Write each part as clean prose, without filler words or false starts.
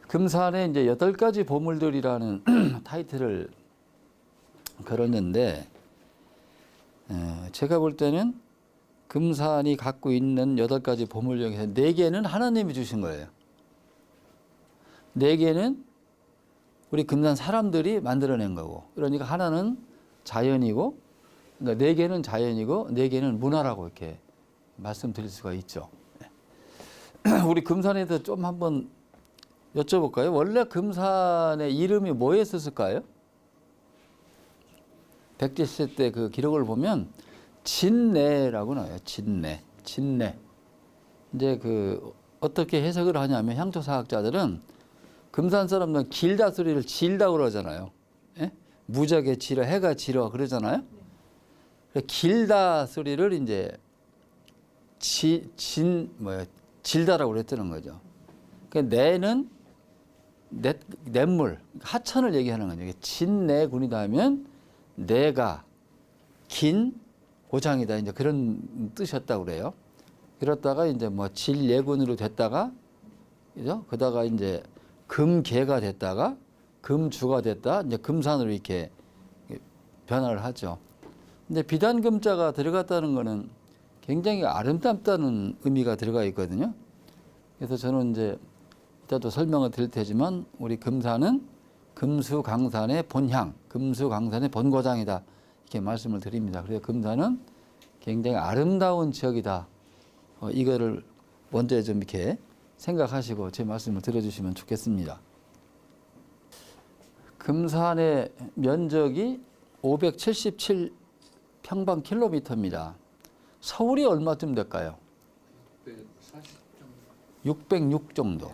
금산에 이제 8가지 보물들이라는 타이틀을 걸었는데, 제가 볼 때는 금산이 갖고 있는 8가지 보물 중에서 4개는 하나님이 주신 거예요. 4개는 우리 금산 사람들이 만들어낸 거고, 그러니까 하나는 자연이고, 그러니까 4개는 자연이고 4개는 문화라고 이렇게 말씀드릴 수가 있죠. 우리 금산에 대해서 좀 한번 여쭤볼까요? 원래 금산의 이름이 뭐였었을까요? 백제시대 때 그 기록을 보면 진내라고 나와요. 진내. 이제 그 어떻게 해석을 하냐면 향토사학자들은 금산 사람들은 길다 소리를 질다 그러잖아요. 예? 무적의 지러, 해가 지러 그러잖아요. 길다 소리를 이제 질다라고 그랬다는 거죠. 그러니까 내는 냇물, 하천을 얘기하는 거죠. 진내군이다 하면 내가 긴 고장이다. 이제 그런 뜻이었다고 그래요. 그렇다가 이제 뭐 진예군으로 됐다가, 그죠? 그러다가 이제 금계가 됐다가 금주가 됐다. 이제 금산으로 이렇게 변화를 하죠. 근데 비단금자가 들어갔다는 거는 굉장히 아름답다는 의미가 들어가 있거든요. 그래서 저는 이제 이따도 설명을 드릴 테지만 우리 금산은 금수강산의 본향, 금수강산의 본고장이다. 이렇게 말씀을 드립니다. 그래서 금산은 굉장히 아름다운 지역이다. 이거를 먼저 좀 이렇게 생각하시고 제 말씀을 들어주시면 좋겠습니다. 금산의 면적이 577 평방킬로미터입니다. 서울이 얼마쯤 될까요? 606 정도.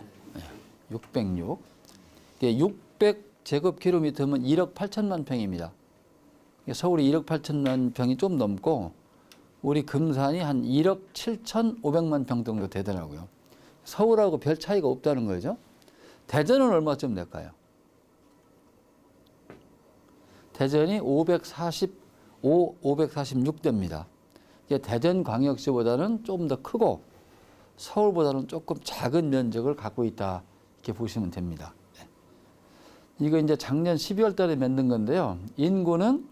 606. 600제곱킬로미터면 1억 8천만 평입니다. 서울이 1억 8천만 평이 좀 넘고 우리 금산이 한 1억 7,500만 평 정도 되더라고요. 서울하고 별 차이가 없다는 거죠. 대전은 얼마쯤 될까요? 대전이 546대입니다. 대전광역시보다는 좀 더 크고 서울보다는 조금 작은 면적을 갖고 있다. 이렇게 보시면 됩니다. 이거 이제 작년 12월 달에 만든 건데요. 인구는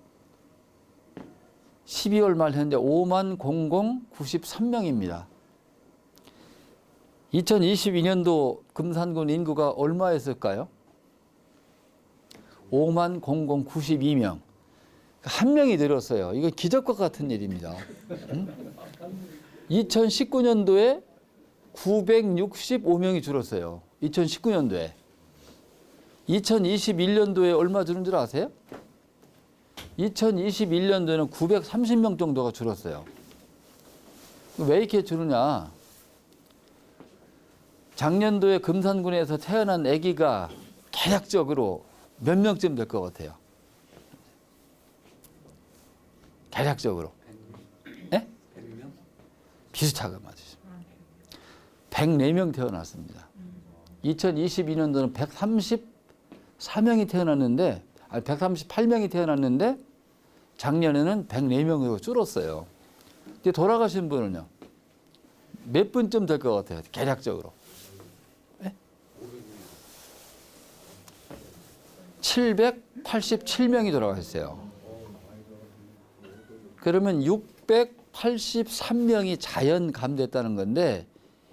12월 말 현재 50,093명입니다. 2022년도 금산군 인구가 얼마였을까요? 50,092명. 한 명이 늘었어요. 이거 기적과 같은 일입니다. 2019년도에 965명이 줄었어요. 2019년도에. 2021년도에 얼마 줄은 줄 아세요? 2021년도에는 930명 정도가 줄었어요. 왜 이렇게 줄으냐? 작년도에 금산군에서 태어난 아기가 대략적으로 몇 명쯤 될 것 같아요? 대략적으로. 예? 100명? 비슷하게 맞으죠. 104명 태어났습니다. 2022년도는 134명이 태어났는데, 138명이 태어났는데, 작년에는 104명으로 줄었어요. 근데 돌아가신 분은요? 몇 분쯤 될 것 같아요? 대략적으로. 예? 787명이 돌아가셨어요. 그러면 683명이 자연 감됐다는 건데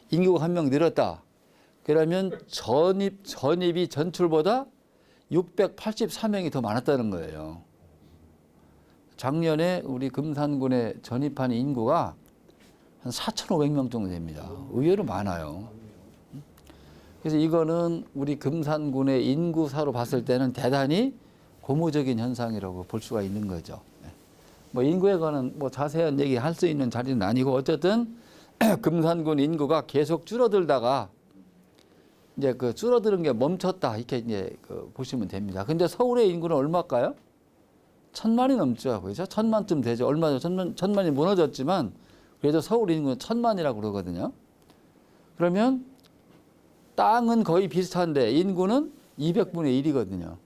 인구가 한 명 늘었다. 그러면 전입이 전출보다 684명이 더 많았다는 거예요. 작년에 우리 금산군의 전입한 인구가 한 4,500명 정도 됩니다. 의외로 많아요. 그래서 이거는 우리 금산군의 인구사로 봤을 때는 대단히 고무적인 현상이라고 볼 수가 있는 거죠. 뭐 인구에 관한 뭐 자세한 얘기 할 수 있는 자리는 아니고 어쨌든 금산군 인구가 계속 줄어들다가 이제 그 줄어드는 게 멈췄다 이렇게 이제 보시면 됩니다. 근데 서울의 인구는 얼마일까요? 1,000만이 넘죠. 그렇죠? 1,000만쯤 되죠. 얼마 전 1,000만이 무너졌지만 그래도 서울 인구는 1,000만이라고 그러거든요. 그러면 땅은 거의 비슷한데 인구는 200분의 1이거든요.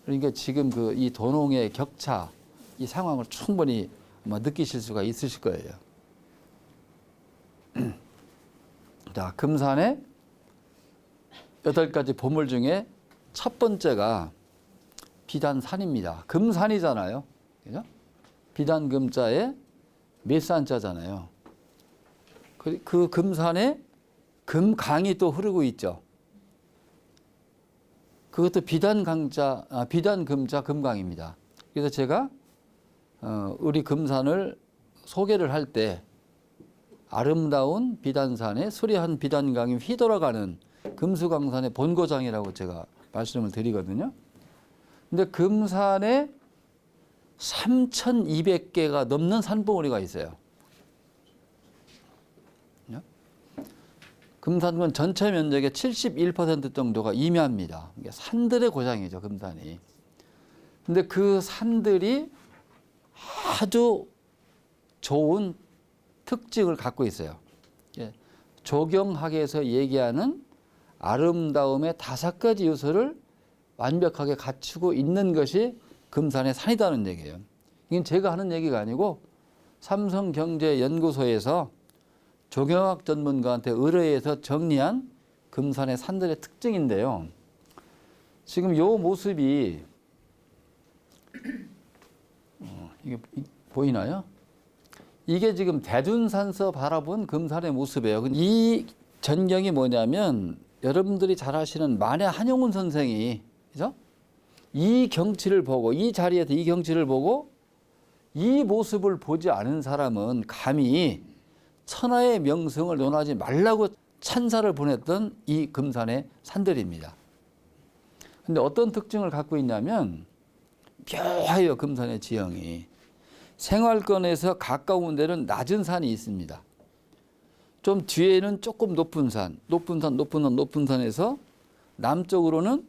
그러니까 지금 그 이 도농의 격차 이 상황을 충분히 느끼실 수가 있으실 거예요. 자, 금산의 8가지 보물 중에 첫 번째가 비단산입니다. 금산이잖아요. 그죠? 비단 금자에 몇산자잖아요. 그 금산에 금강이 또 흐르고 있죠. 그것도 비단 금자 금강입니다. 그래서 제가 우리 금산을 소개를 할 때 아름다운 비단산에 수려한 비단강이 휘돌아가는 금수강산의 본고장이라고 제가 말씀을 드리거든요. 근데 금산에 3,200개가 넘는 산봉우리가 있어요. 금산군 전체 면적의 71% 정도가 임야입니다. 산들의 고장이죠, 금산이. 근데 그 산들이 아주 좋은 특징을 갖고 있어요. 조경학에서 얘기하는 아름다움의 5가지 요소를 완벽하게 갖추고 있는 것이 금산의 산이라는 얘기예요. 이건 제가 하는 얘기가 아니고 삼성경제연구소에서 조경학 전문가한테 의뢰해서 정리한 금산의 산들의 특징인데요. 지금 이 모습이 이게 보이나요? 이게 지금 대둔산서 바라본 금산의 모습이에요. 이 전경이 뭐냐면 여러분들이 잘 아시는 만해 한용운 선생이, 그죠? 이 경치를 보고, 이 자리에서 이 경치를 보고 이 모습을 보지 않은 사람은 감히 천하의 명성을 논하지 말라고 찬사를 보냈던 이 금산의 산들입니다. 근데 어떤 특징을 갖고 있냐면 묘해요. 금산의 지형이. 생활권에서 가까운 데는 낮은 산이 있습니다. 좀 뒤에는 조금 높은 산, 높은 산에서 남쪽으로는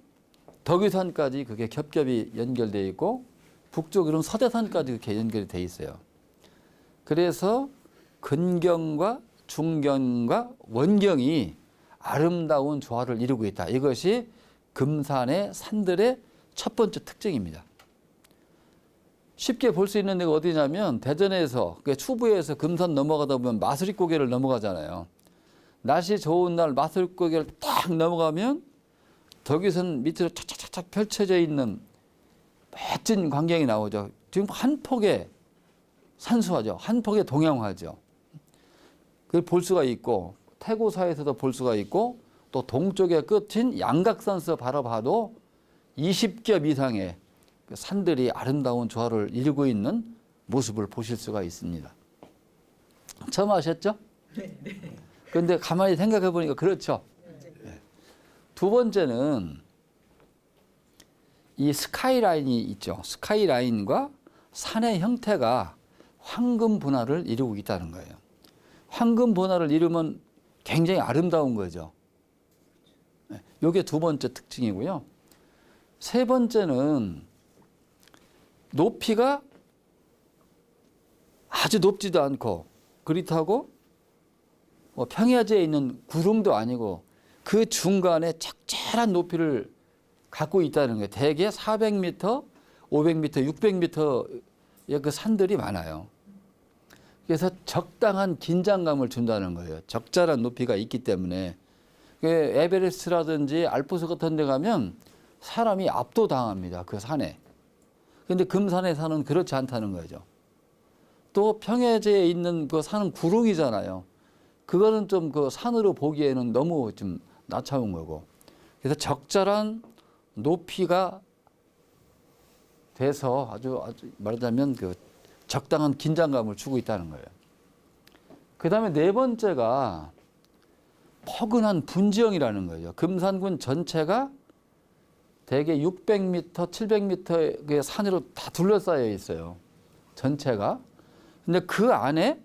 덕유산까지 그게 겹겹이 연결되어 있고 북쪽으로는 서대산까지 그렇게 연결이 되어 있어요. 그래서 근경과 중경과 원경이 아름다운 조화를 이루고 있다. 이것이 금산의 산들의 첫 번째 특징입니다. 쉽게 볼 수 있는 데가 어디냐면 대전에서 추부에서 금산 넘어가다 보면 마수리고개를 넘어가잖아요. 날씨 좋은 날 마수리고개를 딱 넘어가면 덕유산 밑으로 착착착 펼쳐져 있는 멋진 광경이 나오죠. 지금 한 폭의 산수화죠. 한 폭의 동양화죠. 그걸 볼 수가 있고 태고사에서도 볼 수가 있고 또 동쪽의 끝인 양각산서 바라봐도 20겹 이상의 산들이 아름다운 조화를 이루고 있는 모습을 보실 수가 있습니다. 처음 아셨죠? 네. 그런데 가만히 생각해 보니까 그렇죠. 네. 두 번째는 이 스카이라인이 있죠. 스카이라인과 산의 형태가 황금 분화를 이루고 있다는 거예요. 황금 분화를 이루면 굉장히 아름다운 거죠. 이게 두 번째 특징이고요. 세 번째는 높이가 아주 높지도 않고 그렇다고 평야지에 있는 구름도 아니고 그 중간에 적절한 높이를 갖고 있다는 거예요. 대개 400m, 500m, 600m의 그 산들이 많아요. 그래서 적당한 긴장감을 준다는 거예요. 적절한 높이가 있기 때문에. 에베레스트라든지 알프스 같은 데 가면 사람이 압도당합니다. 그 산에. 그런데 금산의 산은 그렇지 않다는 거죠. 또 평야지에 있는 그 산은 구릉이잖아요. 그거는 좀 그 산으로 보기에는 너무 좀 낮아온 거고. 그래서 적절한 높이가 돼서 아주 말하자면 그 적당한 긴장감을 주고 있다는 거예요. 그 다음에 네 번째가 포근한 분지형이라는 거죠. 금산군 전체가 대개 600m, 700m의 산으로 다 둘러싸여 있어요. 전체가. 근데 그 안에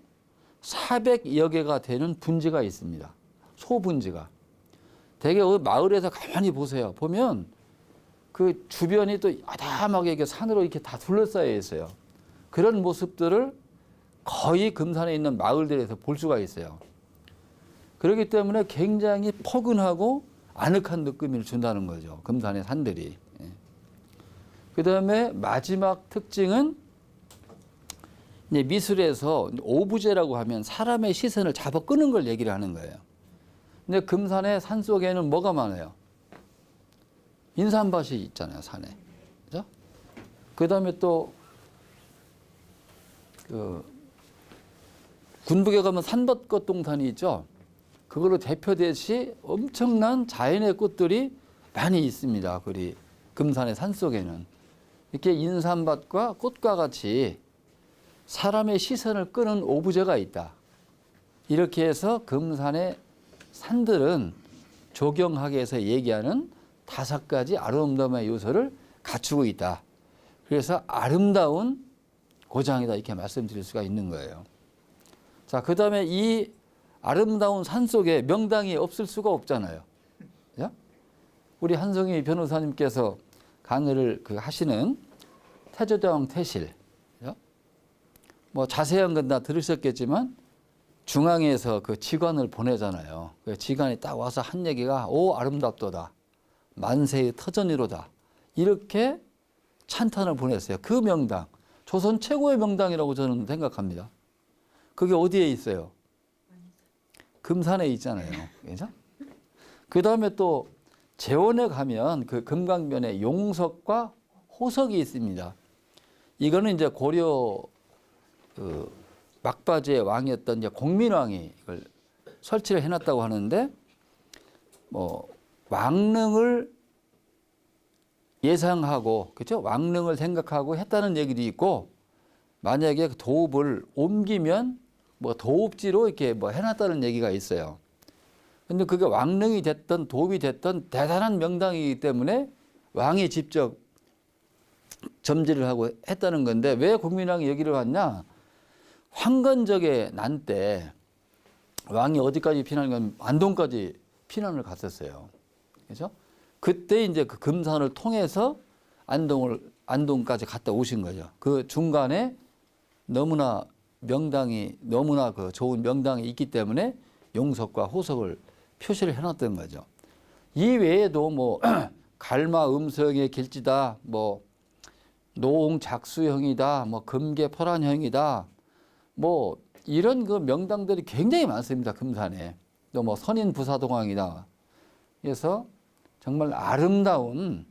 400여 개가 되는 분지가 있습니다. 소분지가. 대개 마을에서 가만히 보세요. 보면 그 주변이 또 아담하게 이렇게 산으로 이렇게 다 둘러싸여 있어요. 그런 모습들을 거의 금산에 있는 마을들에서 볼 수가 있어요. 그렇기 때문에 굉장히 포근하고 아늑한 느낌을 준다는 거죠. 금산의 산들이. 그 다음에 마지막 특징은 이제 미술에서 오브제라고 하면 사람의 시선을 잡아 끄는 걸 얘기를 하는 거예요. 근데 금산의 산 속에는 뭐가 많아요? 인삼밭이 있잖아요, 산에. 그죠? 그 다음에 또, 군북에 가면 산벚꽃 동산이 있죠. 그걸로 대표되시 엄청난 자연의 꽃들이 많이 있습니다. 우리 금산의 산 속에는. 이렇게 인삼밭과 꽃과 같이 사람의 시선을 끄는 오브제가 있다. 이렇게 해서 금산의 산들은 조경학에서 얘기하는 5가지 아름다움의 요소를 갖추고 있다. 그래서 아름다운 고장이다 이렇게 말씀드릴 수가 있는 거예요. 자, 그 다음에 이 아름다운 산 속에 명당이 없을 수가 없잖아요. 그죠? 우리 한성희 변호사님께서 강의를 하시는 태조대왕 태실, 그죠? 뭐 자세한 건 다 들으셨겠지만 중앙에서 그 지관을 보내잖아요. 그 지관이 딱 와서 한 얘기가 오 아름답도다. 만세의 터전이로다. 이렇게 찬탄을 보냈어요. 그 명당. 조선 최고의 명당이라고 저는 생각합니다. 그게 어디에 있어요? 금산에 있잖아요. 그죠? 그 다음에 또 재원에 가면 그 금강변에 용석과 호석이 있습니다. 이거는 이제 고려 막바지의 왕이었던 이제 공민왕이 이걸 설치를 해놨다고 하는데, 뭐 왕릉을 예상하고, 그렇죠? 왕릉을 생각하고 했다는 얘기도 있고, 만약에 도읍을 옮기면 뭐 도읍지로 이렇게 뭐 해놨다는 얘기가 있어요. 근데 그게 왕릉이 됐던 도읍이 됐던 대단한 명당이기 때문에 왕이 직접 점지를 하고 했다는 건데, 왜 공민왕이 여기를 왔냐? 황건적의 난 때 왕이 어디까지 피난을 안동까지 피난을 갔었어요. 그렇죠? 그때 이제 그 금산을 통해서 안동까지 갔다 오신 거죠. 그 중간에 너무나 명당이 너무나 그 좋은 명당이 있기 때문에 용석과 호석을 표시를 해놨던 거죠. 이 외에도 뭐 갈마 음성의 길지다, 뭐 노홍 작수형이다, 뭐 금계 포란형이다, 뭐 이런 그 명당들이 굉장히 많습니다. 금산에. 또 뭐 선인 부사동왕이다. 그래서 정말 아름다운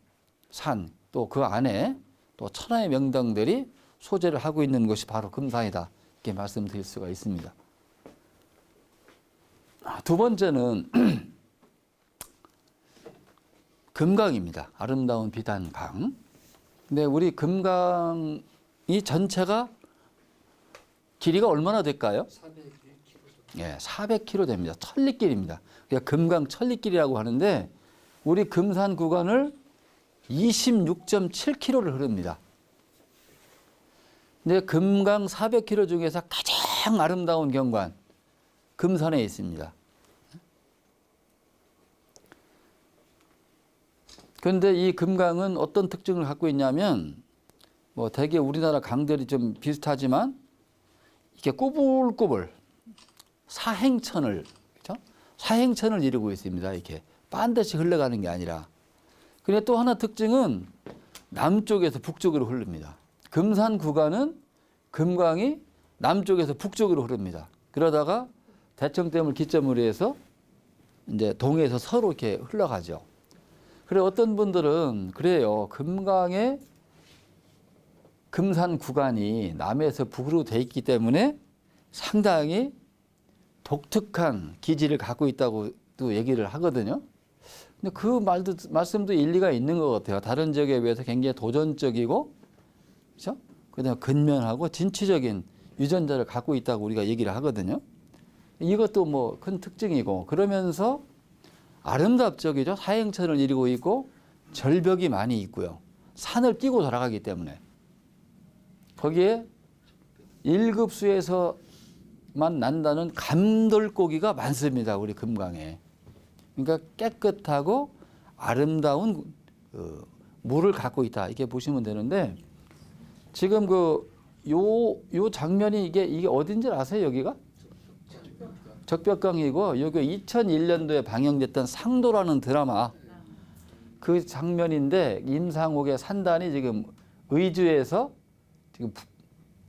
산, 또 그 안에 또 천하의 명당들이 소재를 하고 있는 것이 바로 금산이다. 이렇게 말씀드릴 수가 있습니다. 두 번째는 금강입니다. 아름다운 비단강. 근데 우리 금강이 전체가 길이가 얼마나 될까요? 400km. 예, 400km 됩니다. 천리길입니다. 그러니까 금강 천리길이라고 하는데, 우리 금산 구간을 26.7km를 흐릅니다. 근데 금강 400km 중에서 가장 아름다운 경관, 금산에 있습니다. 그런데 이 금강은 어떤 특징을 갖고 있냐면, 뭐 대개 우리나라 강들이 좀 비슷하지만 이렇게 꼬불꼬불 사행천을, 그렇죠? 사행천을 이루고 있습니다. 이렇게 반드시 흘러가는 게 아니라. 그런데 또 하나 특징은 남쪽에서 북쪽으로 흐릅니다. 금산 구간은 금강이 남쪽에서 북쪽으로 흐릅니다. 그러다가 대청댐을 기점으로 해서 이제 동해에서 서로 이렇게 흘러가죠. 그래 어떤 분들은 그래요. 금강의 금산 구간이 남에서 북으로 돼 있기 때문에 상당히 독특한 기질을 갖고 있다고 또 얘기를 하거든요. 근데 그 말씀도 일리가 있는 것 같아요. 다른 지역에 비해서 굉장히 도전적이고, 그렇죠? 그다음에 근면하고 진취적인 유전자를 갖고 있다고 우리가 얘기를 하거든요. 이것도 뭐 큰 특징이고, 그러면서 아름답적이죠. 사행천을 이루고 있고 절벽이 많이 있고요. 산을 끼고 돌아가기 때문에 거기에 1급수에서만 난다는 감돌고기가 많습니다. 우리 금강에. 그러니까 깨끗하고 아름다운 물을 갖고 있다. 이렇게 보시면 되는데, 지금 요 장면이 이게 어딘지 아세요? 여기가? 적벽강이고, 여기 2001년도에 방영됐던 상도라는 드라마 그 장면인데, 임상옥의 산단이 지금 의주에서 지금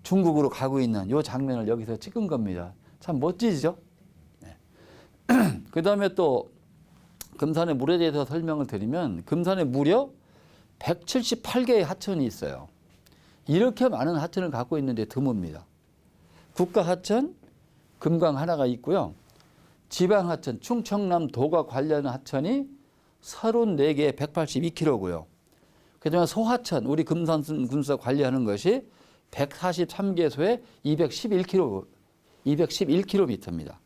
중국으로 가고 있는 이 장면을 여기서 찍은 겁니다. 참 멋지죠? 네. 그 다음에 또 금산의 물에 대해서 설명을 드리면 금산에 무려 178개의 하천이 있어요. 이렇게 많은 하천을 갖고 있는데 드뭅니다. 국가하천, 금강 하나가 있고요. 지방하천, 충청남 도가 관련 하천이 34개에 182km고요. 그다음에 소하천, 우리 금산군수가 관리하는 것이 143개소에 211km입니다.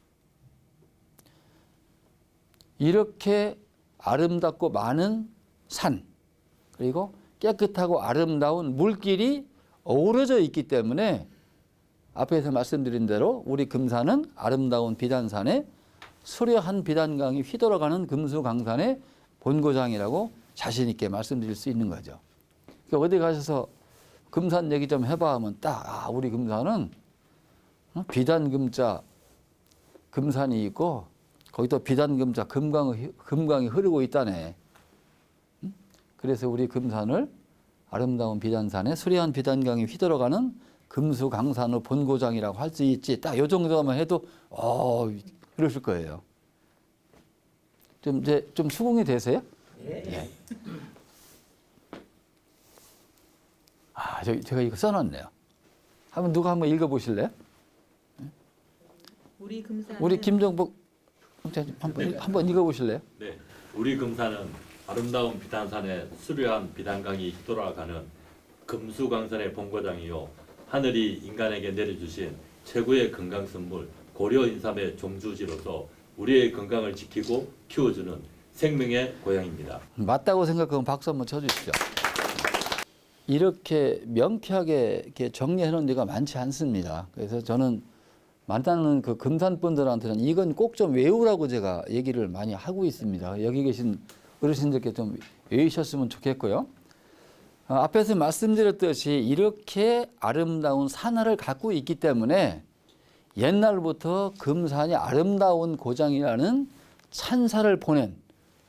이렇게 아름답고 많은 산, 그리고 깨끗하고 아름다운 물길이 어우러져 있기 때문에 앞에서 말씀드린 대로 우리 금산은 아름다운 비단산에 수려한 비단강이 휘돌아가는 금수강산의 본고장이라고 자신 있게 말씀드릴 수 있는 거죠. 그러니까 어디 가셔서 금산 얘기 좀 해봐 하면 딱 우리 금산은 비단금자 금산이 있고 거기도 비단금자 금강이 흐르고 있다네. 그래서 우리 금산을 아름다운 비단산에 수려한 비단강이 휘돌아가는 금수강산의 본고장이라고 할 수 있지. 딱 요 정도만 해도 그러실 거예요. 좀 수긍이 되세요? 네. 제가 이거 써놨네요. 누가 한번 읽어보실래요? 우리 김정복 한번 읽어보실래요? 네, 우리 금산은 아름다운 비단산에 수려한 비단강이 휘돌아가는 금수강산의 본고장이요, 하늘이 인간에게 내려주신 최고의 건강 선물 고려 인삼의 종주지로서 우리의 건강을 지키고 키워주는 생명의 고향입니다. 맞다고 생각하면 박수 한번 쳐주시죠. 이렇게 명쾌하게 이렇게 정리해놓은 데가 많지 않습니다. 그래서 저는 만나는 그 금산 분들한테는 이건 꼭 좀 외우라고 제가 얘기를 많이 하고 있습니다. 여기 계신 어르신들께 좀 외우셨으면 좋겠고요. 앞에서 말씀드렸듯이 이렇게 아름다운 산하를 갖고 있기 때문에 옛날부터 금산이 아름다운 고장이라는 찬사를 보낸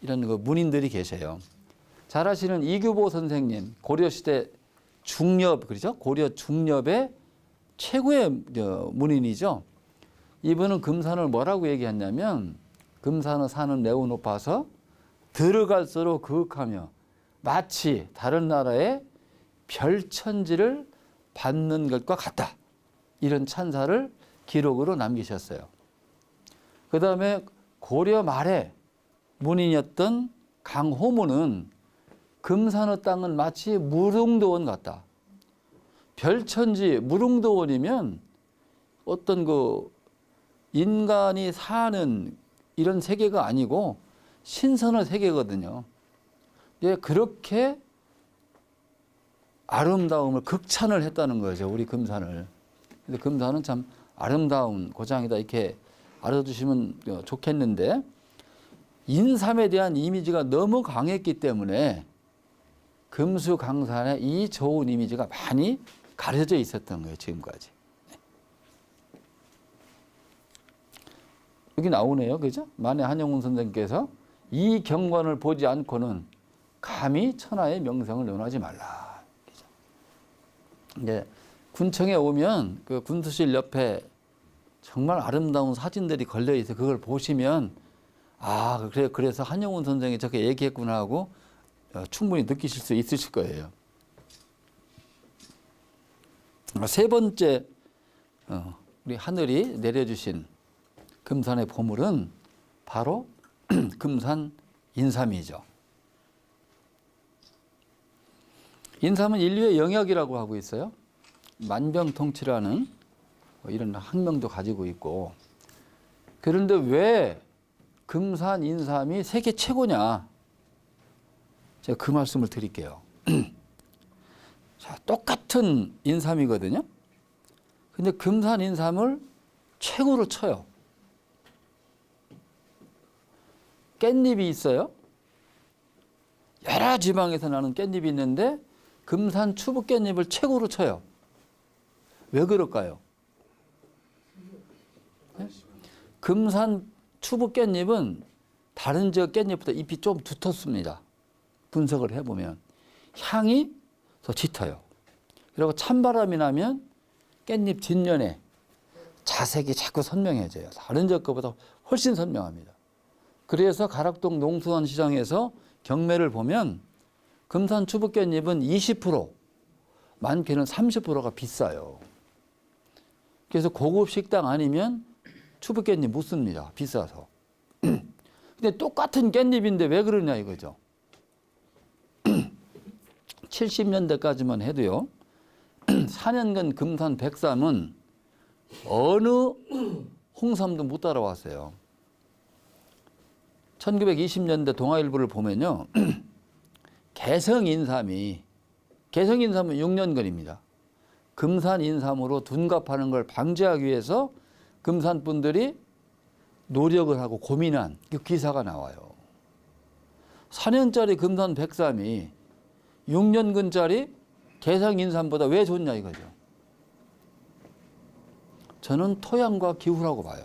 이런 그 문인들이 계세요. 잘 아시는 이규보 선생님, 고려시대 중엽, 그렇죠? 고려 중엽의 최고의 문인이죠. 이분은 금산을 뭐라고 얘기했냐면 금산의 산은 매우 높아서 들어갈수록 그윽하며 마치 다른 나라의 별천지를 받는 것과 같다. 이런 찬사를 기록으로 남기셨어요. 그 다음에 고려 말에 문인이었던 강호무는 금산의 땅은 마치 무릉도원 같다. 별천지 무릉도원이면 어떤 그 인간이 사는 이런 세계가 아니고 신선한 세계거든요. 예, 그렇게 아름다움을 극찬을 했다는 거죠. 우리 금산을. 근데 금산은 참 아름다운 고장이다 이렇게 알아두시면 좋겠는데 인삼에 대한 이미지가 너무 강했기 때문에 금수강산에 이 좋은 이미지가 많이 가려져 있었던 거예요. 지금까지. 여기 나오네요. 그죠? 만해 한영훈 선생님께서 이 경관을 보지 않고는 감히 천하의 명성을 논하지 말라. 이제 군청에 오면 그 군수실 옆에 정말 아름다운 사진들이 걸려 있어. 그걸 보시면 그래서 한영훈 선생이 저렇게 얘기했구나 하고 충분히 느끼실 수 있으실 거예요. 세 번째 우리 하늘이 내려주신 금산의 보물은 바로 금산 인삼이죠. 인삼은 인류의 영역이라고 하고 있어요. 만병통치라는 이런 학명도 가지고 있고. 그런데 왜 금산 인삼이 세계 최고냐? 제가 그 말씀을 드릴게요. 자, 똑같은 인삼이거든요. 근데 금산 인삼을 최고로 쳐요. 깻잎이 있어요. 여러 지방에서 나는 깻잎이 있는데 금산 추부 깻잎을 최고로 쳐요. 왜 그럴까요? 네? 금산 추부 깻잎은 다른 지역 깻잎보다 잎이 좀 두텁습니다. 분석을 해보면 향이 더 짙어요. 그리고 찬바람이 나면 깻잎 뒷면에 자색이 자꾸 선명해져요. 다른 지역 것보다 훨씬 선명합니다. 그래서 가락동 농수산시장에서 경매를 보면 금산 추북깻잎은 20%, 많게는 30%가 비싸요. 그래서 고급 식당 아니면 추북깻잎 못 씁니다. 비싸서. 근데 똑같은 깻잎인데 왜 그러냐 이거죠. 70년대까지만 해도요. 4년간 금산 103은 어느 홍삼도 못 따라왔어요. 1920년대 동아일보를 보면요. 개성인삼은 6년근입니다. 금산인삼으로 둔갑하는 걸 방지하기 위해서 금산 분들이 노력을 하고 고민한 그 기사가 나와요. 4년짜리 금산 103이 6년근짜리 개성인삼보다 왜 좋냐 이거죠. 저는 토양과 기후라고 봐요.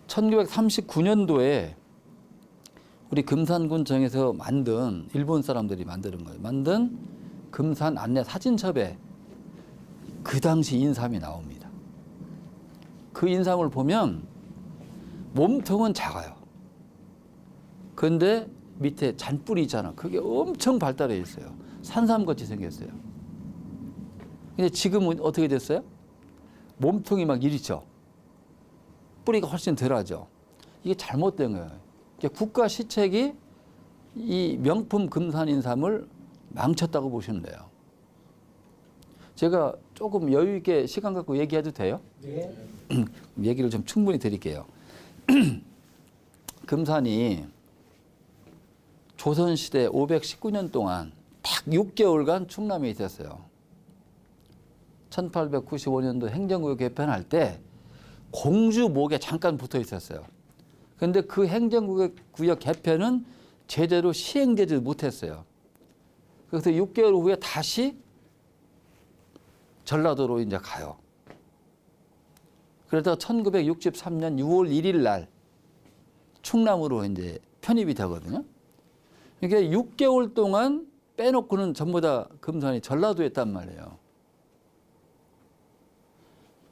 1939년도에 우리 금산군청에서 만든 일본 사람들이 만드는 거예요. 만든 금산 안내 사진첩에 그 당시 인삼이 나옵니다. 그 인삼을 보면 몸통은 작아요. 그런데 밑에 잔뿌리 있잖아. 그게 엄청 발달해 있어요. 산삼같이 생겼어요. 근데 지금은 어떻게 됐어요? 몸통이 막 이리죠. 뿌리가 훨씬 덜하죠. 이게 잘못된 거예요. 국가 시책이 이 명품 금산인삼을 망쳤다고 보시면 돼요. 제가 조금 여유 있게 시간 갖고 얘기해도 돼요? 네. 얘기를 좀 충분히 드릴게요. 금산이 조선시대 519년 동안 딱 6개월간 충남에 있었어요. 1895년도 행정구역 개편할 때 공주목에 잠깐 붙어 있었어요. 그런데 그 행정구역 개편은 제대로 시행되지 못했어요. 그래서 6개월 후에 다시 전라도로 이제 가요. 그러다가 1963년 6월 1일 날 충남으로 이제 편입이 되거든요. 그러니까 6개월 동안 빼놓고는 전부 다 금산이 전라도에 있단 말이에요.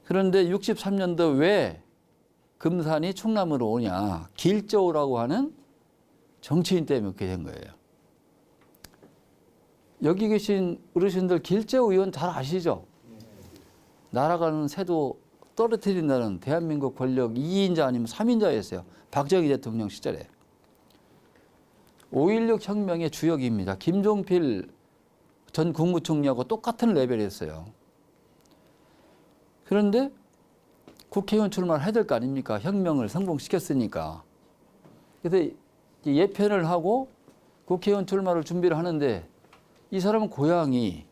그런데 63년도 왜 금산이 충남으로 오냐. 길저우라고 하는 정치인 때문에 그렇게 된 거예요. 여기 계신 어르신들 길저우 의원 잘 아시죠? 날아가는 새도 떨어뜨린다는 대한민국 권력 2인자 아니면 3인자였어요. 박정희 대통령 시절에. 5.16 혁명의 주역입니다. 김종필 전 국무총리하고 똑같은 레벨이었어요. 그런데 국회의원 출마를 해야 될 거 아닙니까? 혁명을 성공시켰으니까. 그래서 예편을 하고 국회의원 출마를 준비를 하는데 이 사람은 고향이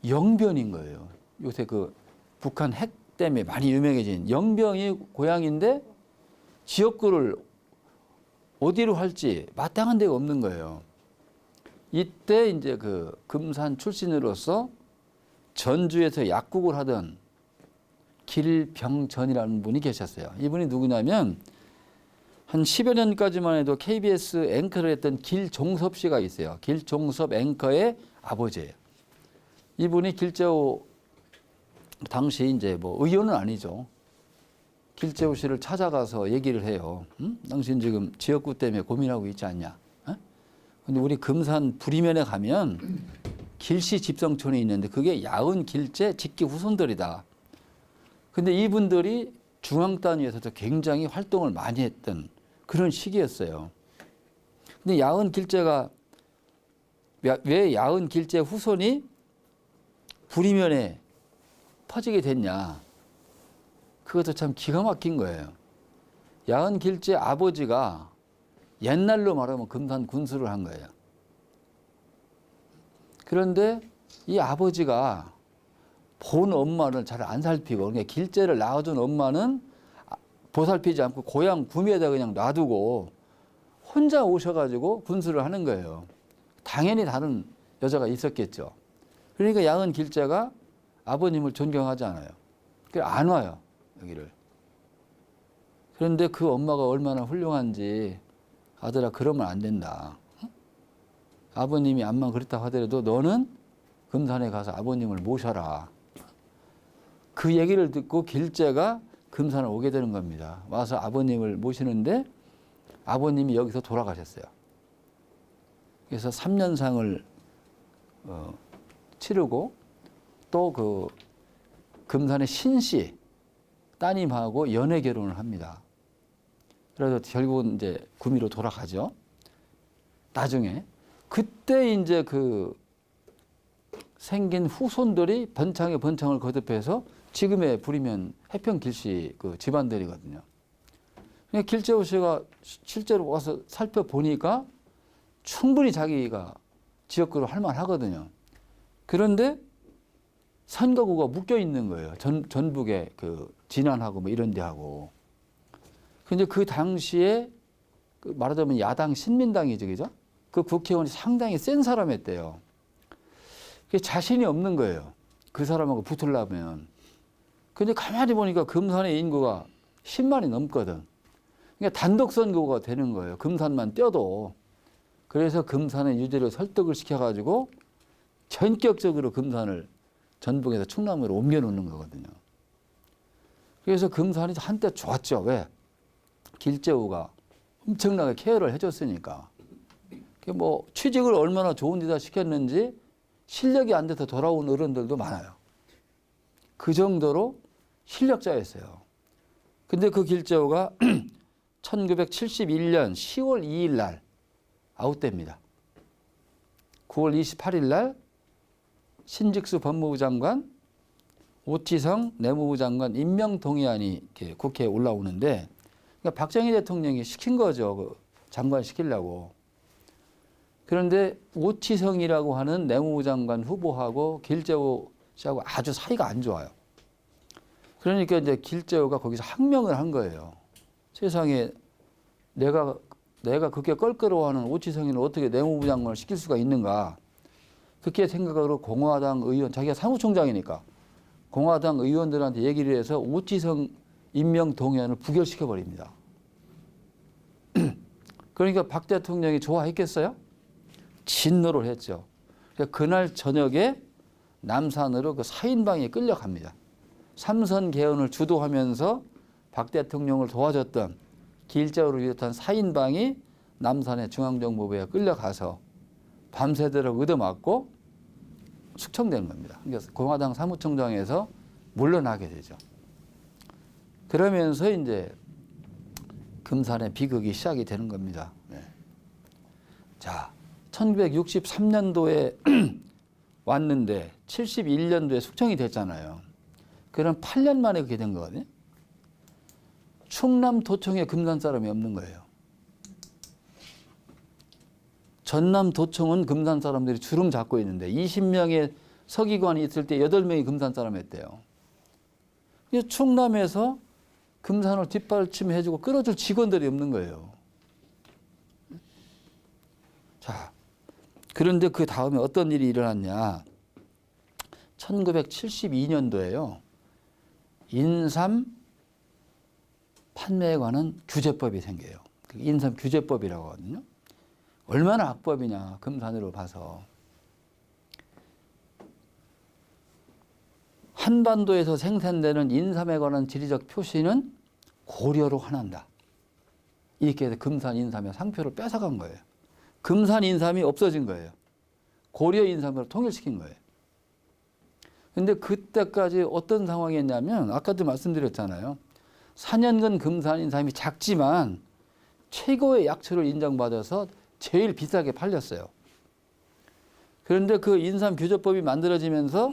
영변인 거예요. 요새 그 북한 핵 때문에 많이 유명해진 영변이 고향인데 지역구를 어디로 할지 마땅한 데가 없는 거예요. 이때 이제 그 금산 출신으로서 전주에서 약국을 하던 길병전이라는 분이 계셨어요. 이분이 누구냐면 한 10여 년까지만 해도 KBS 앵커를 했던 길종섭 씨가 있어요. 길종섭 앵커의 아버지예요. 이분이 길재호 당시 이제 뭐 의원은 아니죠. 길재호 씨를 찾아가서 얘기를 해요. 당신 지금 지역구 때문에 고민하고 있지 않냐? 근데 우리 금산 부리면에 가면 길씨 집성촌이 있는데 그게 야은 길재 직계 후손들이다. 근데 이분들이 중앙 단위에서도 굉장히 활동을 많이 했던 그런 시기였어요. 근데 야은 길재가 왜 야은 길재 후손이 부리면에 퍼지게 됐냐? 그것도 참 기가 막힌 거예요. 야은 길재 아버지가 옛날로 말하면 금산 군수를 한 거예요. 그런데 이 아버지가 본 엄마를 잘 안 살피고 그러니까 길재를 낳아준 엄마는 보살피지 않고 고향 구미에다 그냥 놔두고 혼자 오셔가지고 군수를 하는 거예요. 당연히 다른 여자가 있었겠죠. 그러니까 야은 길재가 아버님을 존경하지 않아요. 그러니까 안 와요, 여기를. 그런데 그 엄마가 얼마나 훌륭한지 아들아 그러면 안 된다. 아버님이 암만 그렇다 하더라도 너는 금산에 가서 아버님을 모셔라. 그 얘기를 듣고 길재가 금산을 오게 되는 겁니다. 와서 아버님을 모시는데 아버님이 여기서 돌아가셨어요. 그래서 3년상을 치르고 또 그 금산의 신씨 따님하고 연애 결혼을 합니다. 그래서 결국은 이제 구미로 돌아가죠. 나중에 그때 이제 그 생긴 후손들이 번창에 번창을 거듭해서 지금의 부리면 해평길씨 그 집안들이거든요. 그러니까 길재호 씨가 실제로 와서 살펴보니까 충분히 자기가 지역구로 할 만하거든요. 그런데 선거구가 묶여 있는 거예요. 전북의 그 진안하고 뭐 이런 데하고. 근데 그 당시에 그 말하자면 야당 신민당이죠, 그죠? 그 국회의원이 상당히 센 사람이었대요. 그게 자신이 없는 거예요. 그 사람하고 붙으려면. 근데 가만히 보니까 금산의 인구가 10만이 넘거든. 그러니까 단독 선거가 되는 거예요. 금산만 떼도. 그래서 금산의 유지를 설득을 시켜가지고 전격적으로 금산을 전북에서 충남으로 옮겨놓는 거거든요. 그래서 금산이 한때 좋았죠. 왜? 길재우가 엄청나게 케어를 해줬으니까. 뭐 취직을 얼마나 좋은 데다 시켰는지 실력이 안 돼서 돌아온 어른들도 많아요. 그 정도로 실력자였어요. 근데 그 길재우가 1971년 10월 2일 날 아웃됩니다. 9월 28일 날 신직수 법무부 장관, 오치성 내무부 장관 임명 동의안이 이렇게 국회에 올라오는데 그러니까 박정희 대통령이 시킨 거죠. 그 장관 시키려고. 그런데 오치성이라고 하는 내무부 장관 후보하고 길재호 씨하고 아주 사이가 안 좋아요. 그러니까 이제 길재호가 거기서 항명을 한 거예요. 세상에 내가 그렇게 껄끄러워하는 오치성이는 어떻게 내무부 장관을 시킬 수가 있는가. 그렇게 생각으로 공화당 의원, 자기가 사무총장이니까 공화당 의원들한테 얘기를 해서 오치성 임명 동의안을 부결시켜 버립니다. 그러니까 박 대통령이 좋아했겠어요? 진노를 했죠. 그러니까 그날 저녁에 남산으로 그 사인방에 끌려갑니다. 삼선 개헌을 주도하면서 박 대통령을 도와줬던 길재호를 비롯한 사인방이 남산의 중앙정보부에 끌려가서 밤새도록 얻어맞고 숙청되는 겁니다. 그래서 공화당 사무총장에서 물러나게 되죠. 그러면서 이제 금산의 비극이 시작이 되는 겁니다. 네. 자, 1963년도에 왔는데 71년도에 숙청이 됐잖아요. 그럼 8년 만에 그렇게 된 거거든요. 충남도청에 금산 사람이 없는 거예요. 전남도청은 금산 사람들이 주름 잡고 있는데 20명의 서기관이 있을 때 8명이 금산 사람이었대요. 충남에서 금산을 뒷받침해주고 끌어줄 직원들이 없는 거예요. 자, 그런데 그 다음에 어떤 일이 일어났냐. 1972년도에요. 인삼 판매에 관한 규제법이 생겨요. 인삼 규제법이라고 하거든요. 얼마나 악법이냐, 금산으로 봐서. 한반도에서 생산되는 인삼에 관한 지리적 표시는 고려로 환한다. 이렇게 해서 금산 인삼의 상표를 뺏어간 거예요. 금산 인삼이 없어진 거예요. 고려 인삼으로 통일시킨 거예요. 근데 그때까지 어떤 상황이었냐면 아까도 말씀드렸잖아요. 4년간 금산 인삼이 작지만 최고의 약초를 인정받아서 제일 비싸게 팔렸어요. 그런데 그 인삼 규제법이 만들어지면서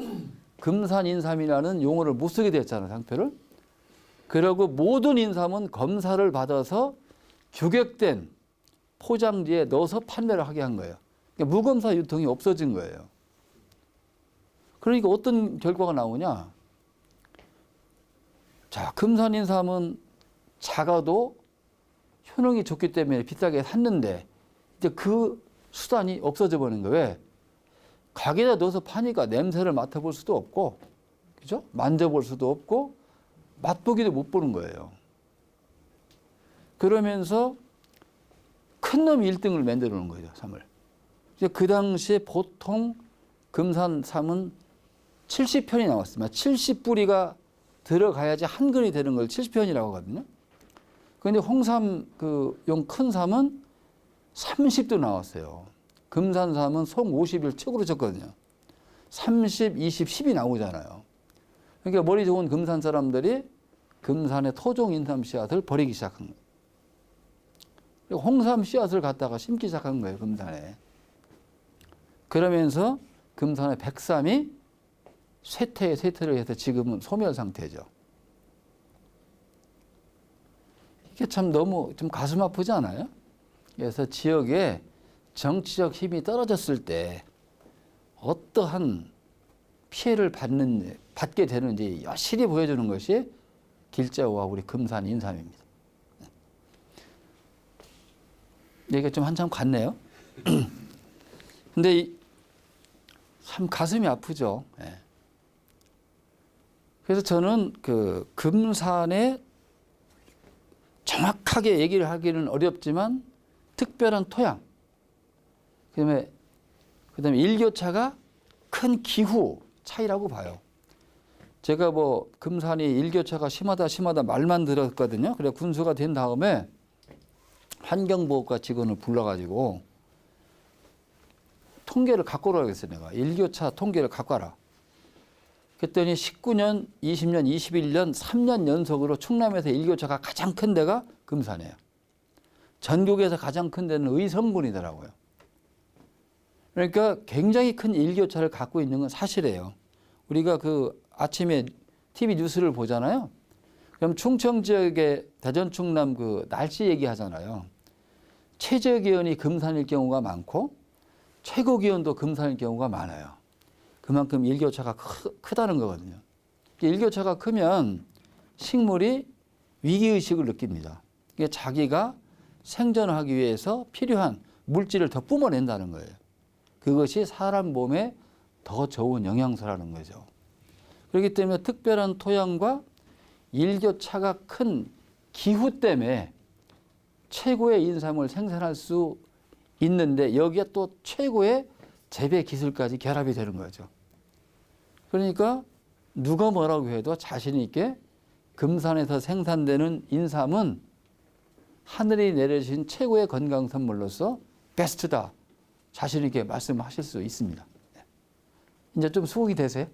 금산 인삼이라는 용어를 못 쓰게 됐잖아요, 상표를. 그리고 모든 인삼은 검사를 받아서 규격된 포장지에 넣어서 판매를 하게 한 거예요. 그러니까 무검사 유통이 없어진 거예요. 그러니까 어떤 결과가 나오냐. 자, 금산 인삼은 작아도 효능이 좋기 때문에 비싸게 샀는데 이제 그 수단이 없어져 버린 거예요. 왜? 가게에다 넣어서 파니까 냄새를 맡아볼 수도 없고, 그죠? 만져볼 수도 없고, 맛보기도 못 보는 거예요. 그러면서 큰 놈이 1등을 만들어 놓은 거죠, 삼을. 그 당시에 보통 금산 삼은 70편이 나왔습니다. 70뿌리가 들어가야지 한 근이 되는 걸 70편이라고 하거든요. 그런데 홍삼 용 큰 삼은 30도 나왔어요. 금산삼은 송 50일 최고로 쳤거든요. 30, 20, 10이 나오잖아요. 그러니까 머리 좋은 금산 사람들이 금산의 토종 인삼 씨앗을 버리기 시작한 거예요. 그리고 홍삼 씨앗을 갖다가 심기 시작한 거예요, 금산에. 그러면서 금산의 백삼이 쇠퇴를 해서 지금은 소멸 상태죠. 이게 참 너무 좀 가슴 아프지 않아요? 그래서 지역에 정치적 힘이 떨어졌을 때 어떠한 피해를 받게 되는지 여실히 보여주는 것이 길자우와 우리 금산 인삼입니다. 얘기가 좀 한참 갔네요. 근데 참 가슴이 아프죠. 예. 그래서 저는 그 금산에 정확하게 얘기를 하기는 어렵지만 특별한 토양, 그다음에 일교차가 큰 기후 차이라고 봐요. 제가 뭐 금산이 일교차가 심하다 말만 들었거든요. 그래 군수가 된 다음에 환경보호과 직원을 불러가지고 통계를 갖고 오라고 했어요. 내가 일교차 통계를 갖고 와라. 그랬더니 19년, 20년, 21년 3년 연속으로 충남에서 일교차가 가장 큰 데가 금산이에요. 전국에서 가장 큰 데는 의성군이더라고요. 그러니까 굉장히 큰 일교차를 갖고 있는 건 사실이에요. 우리가 그 아침에 TV 뉴스를 보잖아요. 그럼 충청 지역의 대전 충남 그 날씨 얘기하잖아요. 최저 기온이 금산일 경우가 많고 최고 기온도 금산일 경우가 많아요. 그만큼 일교차가 크다는 거거든요. 일교차가 크면 식물이 위기의식을 느낍니다. 이게 자기가 생존하기 위해서 필요한 물질을 더 뿜어낸다는 거예요. 그것이 사람 몸에 더 좋은 영양소라는 거죠. 그렇기 때문에 특별한 토양과 일교차가 큰 기후 때문에 최고의 인삼을 생산할 수 있는데 여기에 또 최고의 재배 기술까지 결합이 되는 거죠. 그러니까 누가 뭐라고 해도 자신 있게 금산에서 생산되는 인삼은 하늘이 내려주신 최고의 건강 선물로서 베스트다. 자신 있게 말씀하실 수 있습니다. 이제 좀 수긍이 되세요?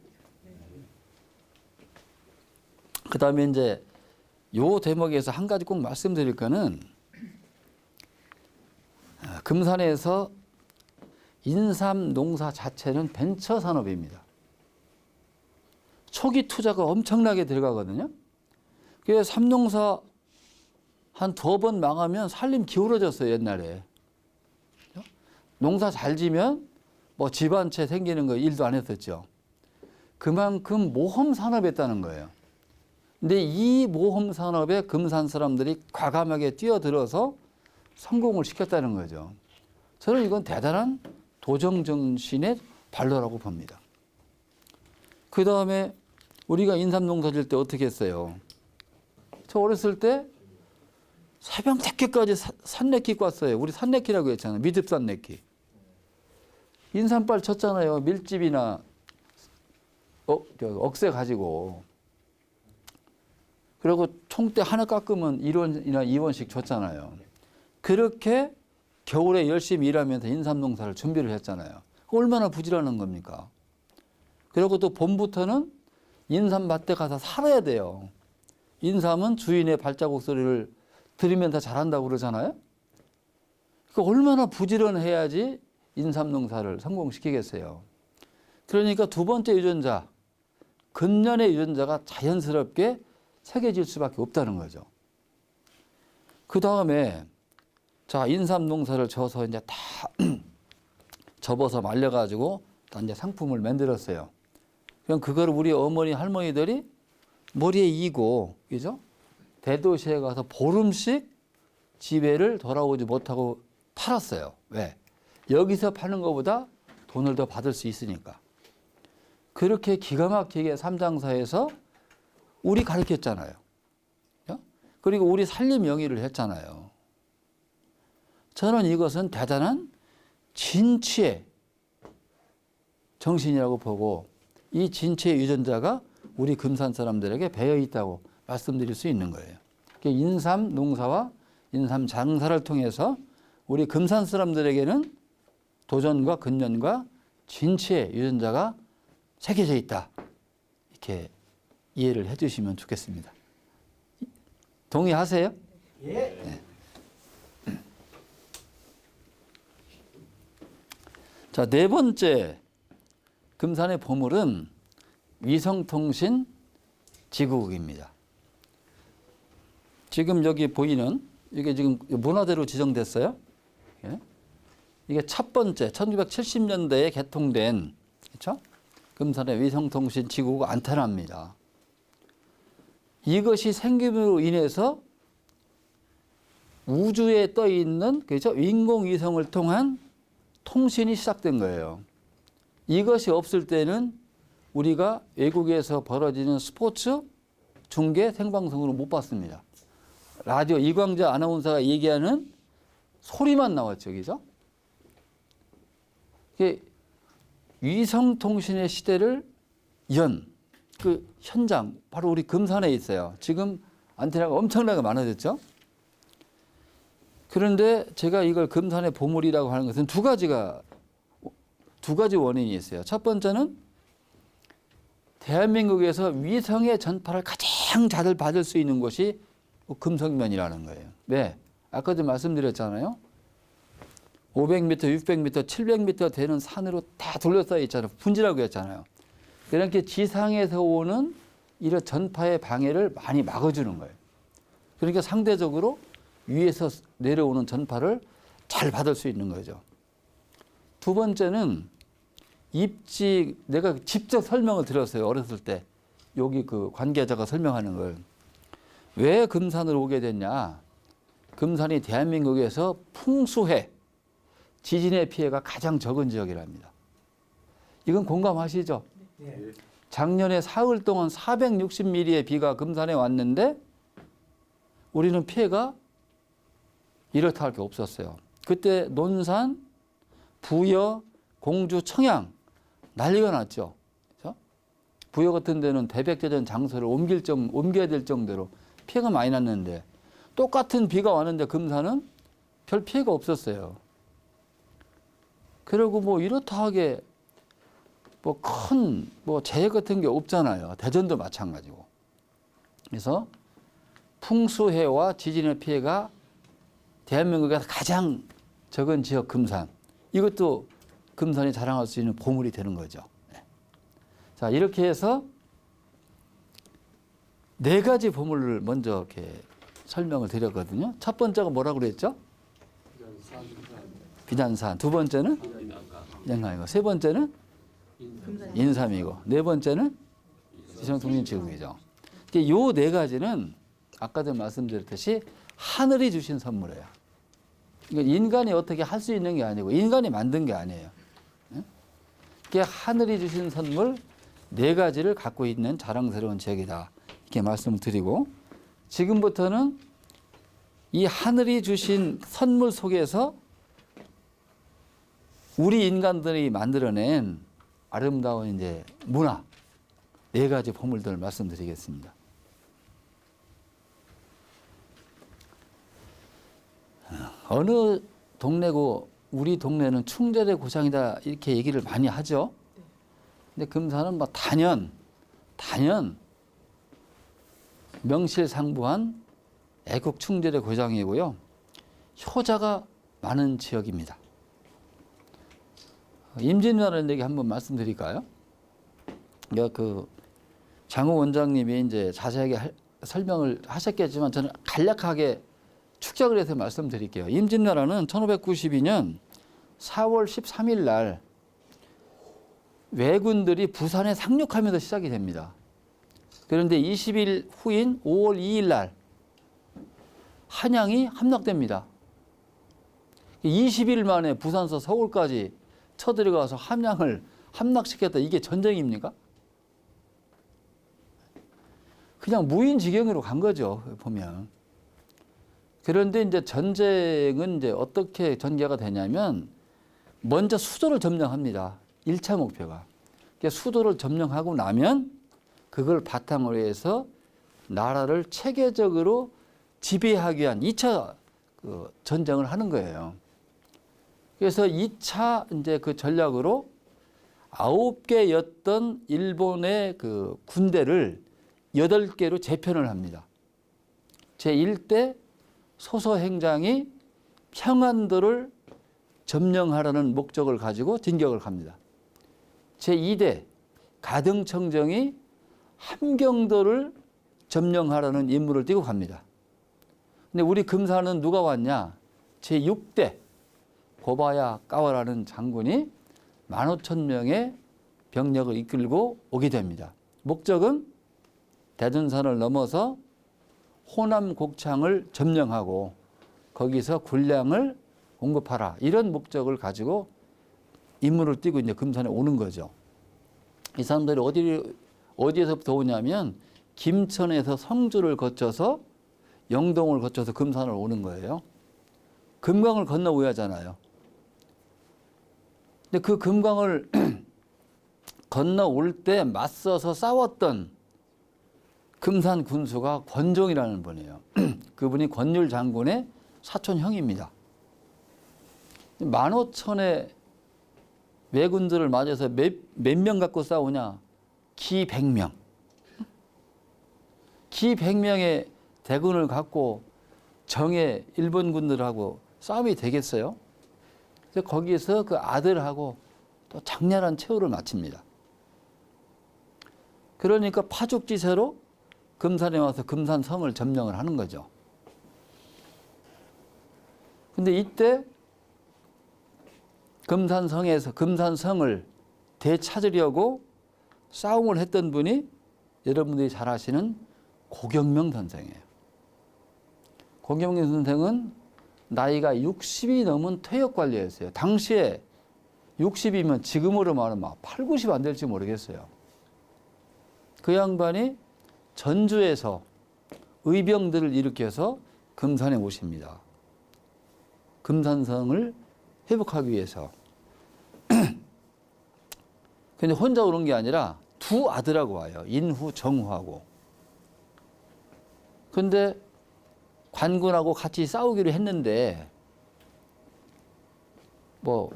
그 다음에 이제 요 대목에서 한 가지 꼭 말씀드릴 거는 금산에서 인삼 농사 자체는 벤처 산업입니다. 초기 투자가 엄청나게 들어가거든요. 그래서 삼농사 한 2번 망하면 살림 기울어졌어요, 옛날에. 농사 잘 지면 뭐 집 한 채 생기는 거 일도 안 했었죠. 그만큼 모험 산업이었다는 거예요. 근데 이 모험 산업에 금산 사람들이 과감하게 뛰어들어서 성공을 시켰다는 거죠. 저는 이건 대단한 도정 정신의 발로라고 봅니다. 그 다음에 우리가 인삼 농사 질 때 어떻게 했어요? 저 어렸을 때 새벽 늦게까지 산내키 꽈어요. 우리 산내키라고 했잖아요. 미듭 산내키. 인삼빨 쳤잖아요. 밀집이나 억새 가지고. 그리고 총대 하나 깎으면 1원이나 2원씩 줬잖아요. 그렇게 겨울에 열심히 일하면서 인삼 농사를 준비를 했잖아요. 얼마나 부지런한 겁니까? 그리고 또 봄부터는 인삼밭에 가서 살아야 돼요. 인삼은 주인의 발자국 소리를 들으면 더 잘한다고 그러잖아요. 그러니까 얼마나 부지런해야지 인삼 농사를 성공시키겠어요. 그러니까 두 번째 유전자, 근년의 유전자가 자연스럽게 새겨질 수밖에 없다는 거죠. 그 다음에 자 인삼 농사를 져서 이제 다 접어서 말려가지고 다 이제 상품을 만들었어요. 그럼 그걸 우리 어머니 할머니들이 머리에 이고, 그죠? 대도시에 가서 보름씩 집에를 돌아오지 못하고 팔았어요. 왜? 여기서 파는 것보다 돈을 더 받을 수 있으니까. 그렇게 기가 막히게 삼장사에서 우리 가르쳤잖아요. 그리고 우리 살림 영위를 했잖아요. 저는 이것은 대단한 진취의 정신이라고 보고 이 진취의 유전자가 우리 금산 사람들에게 배어 있다고 말씀드릴 수 있는 거예요. 인삼 농사와 인삼 장사를 통해서 우리 금산 사람들에게는 도전과 근년과 진치의 유전자가 새겨져 있다. 이렇게 이해를 해 주시면 좋겠습니다. 동의하세요? 예. 네. 자, 네 번째 금산의 보물은 위성통신 지구국입니다. 지금 여기 보이는 이게 지금 문화재로 지정됐어요. 이게 첫 번째 1970년대에 개통된 그렇죠? 금산의 위성통신 지구국 안테나입니다. 이것이 생김으로 인해서 우주에 떠 있는 그렇죠? 인공위성을 통한 통신이 시작된 거예요. 이것이 없을 때는 우리가 외국에서 벌어지는 스포츠 중계 생방송으로 못 봤습니다. 라디오 이광자 아나운서가 얘기하는 소리만 나왔죠, 그죠? 위성통신의 시대를 연 그 현장 바로 우리 금산에 있어요. 지금 안테나가 엄청나게 많아졌죠. 그런데 제가 이걸 금산의 보물이라고 하는 것은 두 가지 원인이 있어요. 첫 번째는 대한민국에서 위성의 전파를 가장 잘 받을 수 있는 곳이 금성면이라는 거예요. 왜? 아까도 말씀드렸잖아요. 500m, 600m, 700m 되는 산으로 다 둘러싸여 있잖아요. 분지라고 했잖아요. 그렇게 지상에서 오는 이런 전파의 방해를 많이 막아주는 거예요. 그러니까 상대적으로 위에서 내려오는 전파를 잘 받을 수 있는 거죠. 두 번째는 내가 직접 설명을 들었어요. 어렸을 때. 여기 그 관계자가 설명하는 걸. 왜 금산으로 오게 됐냐. 금산이 대한민국에서 풍수해, 지진의 피해가 가장 적은 지역이랍니다. 이건 공감하시죠? 예. 작년에 사흘 동안 460mm의 비가 금산에 왔는데 우리는 피해가 이렇다 할 게 없었어요. 그때 논산, 부여, 공주, 청양 난리가 났죠. 그렇죠? 부여 같은 데는 대백제전 장소를 옮겨야 될 정도로 피해가 많이 났는데 똑같은 비가 왔는데 금산은 별 피해가 없었어요. 그리고 뭐 이렇다 하게 뭐 큰 재해 같은 게 없잖아요. 대전도 마찬가지고. 그래서 풍수해와 지진의 피해가 대한민국에서 가장 적은 지역 금산. 이것도 금산이 자랑할 수 있는 보물이 되는 거죠. 자, 이렇게 해서 네 가지 보물을 먼저 이렇게 설명을 드렸거든요. 첫 번째가 뭐라고 그랬죠? 비단산. 두 번째는 영광이고, 세 번째는 인삼이고, 네 번째는 위성통신지구이죠. 이 네 가지는 아까도 말씀드렸듯이 하늘이 주신 선물이에요. 그러니까 인간이 어떻게 할 수 있는 게 아니고 인간이 만든 게 아니에요. 이게 하늘이 주신 선물 네 가지를 갖고 있는 자랑스러운 지역이다. 이렇게 말씀을 드리고, 지금부터는 이 하늘이 주신 선물 속에서 우리 인간들이 만들어낸 아름다운 이제 문화 네 가지 보물들을 말씀드리겠습니다. 어느 동네고 우리 동네는 충절의 고장이다 이렇게 얘기를 많이 하죠. 근데 금산은 뭐 단연 명실상부한 애국 충절의 고장이고요. 효자가 많은 지역입니다. 임진왜란 얘기 한번 말씀드릴까요? 그 장호 원장님이 이제 자세하게 설명을 하셨겠지만 저는 간략하게 축적을 해서 말씀드릴게요. 임진왜란은 1592년 4월 13일 날 왜군들이 부산에 상륙하면서 시작이 됩니다. 그런데 20일 후인 5월 2일 날 한양이 함락됩니다. 20일 만에 부산서 서울까지 쳐들어가서 함양을 함락시켰다. 이게 전쟁입니까? 그냥 무인지경으로 간 거죠, 보면. 그런데 이제 전쟁은 이제 어떻게 전개가 되냐면 먼저 수도를 점령합니다. 1차 목표가. 수도를 점령하고 나면 그걸 바탕으로 해서 나라를 체계적으로 지배하기 위한 2차 전쟁을 하는 거예요. 그래서 2차 이제 그 전략으로 9개였던 일본의 그 군대를 8개로 재편을 합니다. 제1대 소서행장이 평안도를 점령하라는 목적을 가지고 진격을 갑니다. 제2대 가등청정이 함경도를 점령하라는 임무를 띠고 갑니다. 근데 우리 금산은 누가 왔냐? 제6대 고바야 까와라는 장군이 15,000명의 병력을 이끌고 오게 됩니다. 목적은 대둔산을 넘어서 호남 곡창을 점령하고 거기서 군량을 공급하라. 이런 목적을 가지고 임무를 띠고 이제 금산에 오는 거죠. 이 사람들이 어디에서부터 오냐면 김천에서 성주를 거쳐서 영동을 거쳐서 금산을 오는 거예요. 금강을 건너오야 하잖아요. 근데 그 금강을 건너올 때 맞서서 싸웠던 금산 군수가 권종이라는 분이에요. 그분이 권율 장군의 사촌 형입니다. 15,000의 왜군들을 맞아서 몇 명 갖고 싸우냐? 기 100명. 기 100명의 대군을 갖고 정예 일본 군들하고 싸움이 되겠어요? 그래서 거기서 그 아들하고 또 장렬한 최후를 마칩니다. 그러니까 파죽지세로 금산에 와서 금산성을 점령을 하는 거죠. 근데 이때 금산성을 되찾으려고 싸움을 했던 분이 여러분들이 잘 아시는 고경명 선생이에요. 고경명 선생은 나이가 60이 넘은 퇴역관리였어요. 당시에 60이면 지금으로 말하면 8, 90 안 될지 모르겠어요. 그 양반이 전주에서 의병들을 일으켜서 금산에 오십니다. 금산성을 회복하기 위해서. 근데 혼자 오는 게 아니라 두 아들하고 와요. 인후, 정후하고. 근데 관군하고 같이 싸우기로 했는데 뭐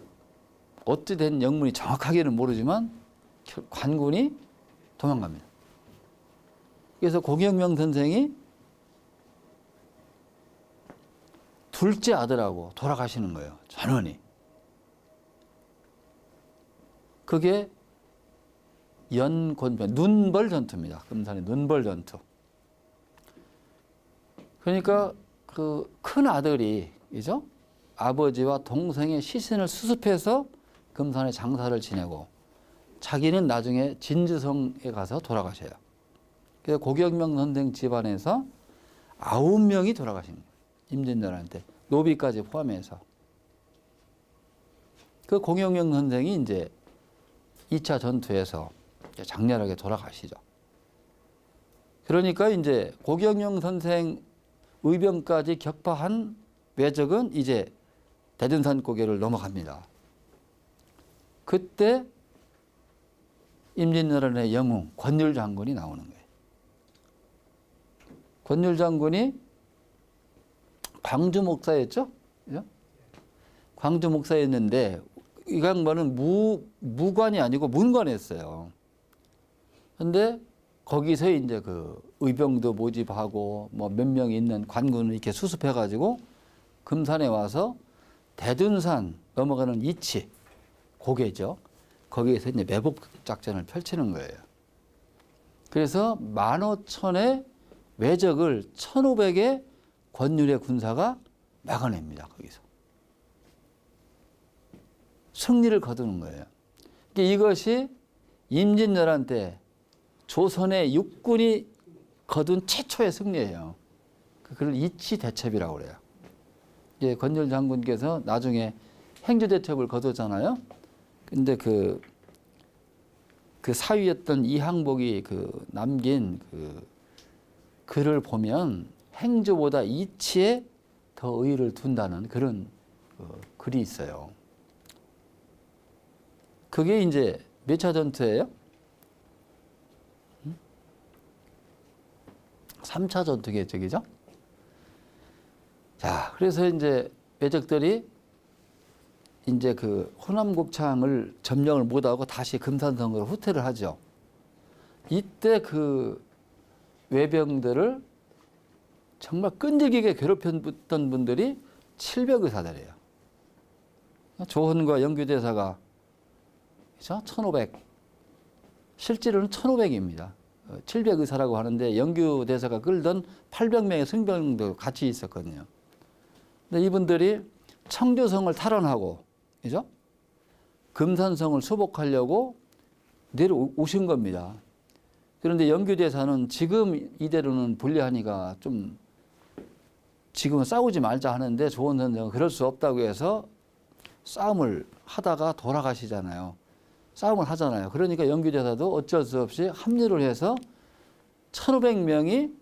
어찌 된 영문이 정확하게는 모르지만 관군이 도망갑니다. 그래서 고경명 선생이 둘째 아들하고 돌아가시는 거예요. 전원이. 그게 연곤변, 눈벌 전투입니다. 금산의 눈벌 전투. 그러니까 그 큰 아들이, 그죠? 아버지와 동생의 시신을 수습해서 금산에 장사를 지내고 자기는 나중에 진주성에 가서 돌아가셔요. 그래서 고경명 선생 집안에서 9명이 돌아가신 거예요. 임진왜란때 노비까지 포함해서. 그 고경명 선생이 이제 2차 전투에서 장렬하게 돌아가시죠. 그러니까 이제 고경명 선생 의병까지 격파한 왜적은 이제 대둔산 고개를 넘어갑니다. 그때 임진왜란의 영웅 권율 장군이 나오는 거예요. 권율 장군이 광주 목사였죠? 그죠? 광주 목사였는데 이 양반은 무관이 아니고 문관이었어요. 근데 거기서 이제 그 의병도 모집하고 뭐 몇 명 있는 관군을 이렇게 수습해가지고 금산에 와서 대둔산 넘어가는 이치, 고개죠. 거기에서 이제 매복 작전을 펼치는 거예요. 그래서 15,000의 왜적을 1,500의 권율의 군사가 막아냅니다. 거기서. 승리를 거두는 거예요. 그러니까 이것이 임진왜란 때 조선의 육군이 거둔 최초의 승리예요. 그걸 이치대첩이라고 그래요. 이제 권율 장군께서 나중에 행주대첩을 거두잖아요. 근데 그 사위였던 이항복이 남긴 글을 보면 행주보다 이치에 더 의의를 둔다는 그런 글이 있어요. 그게 이제 몇 차 전투예요? 3차 전투겠죠, 그죠? 자, 그래서 이제 왜적들이 이제 그 호남 곱창을 점령을 못하고 다시 금산성으로 후퇴를 하죠. 이때 그 외병들을 정말 끈질기게 괴롭혔던 분들이 700의사들이에요. 조헌과 영규대사가 1500, 실제로는 1500입니다. 700의사라고 하는데 영규대사가 끌던 800명의 승병도 같이 있었거든요. 근데 이분들이 청교성을 탈환하고, 그죠? 금산성을 수복하려고 내려오신 겁니다. 그런데 영규대사는 지금 이대로는 불리하니까 좀 지금은 싸우지 말자 하는데 조원선생은 그럴 수 없다고 해서 싸움을 하다가 돌아가시잖아요. 싸움을 하잖아요. 그러니까 영규대사도 어쩔 수 없이 합류를 해서 1500명이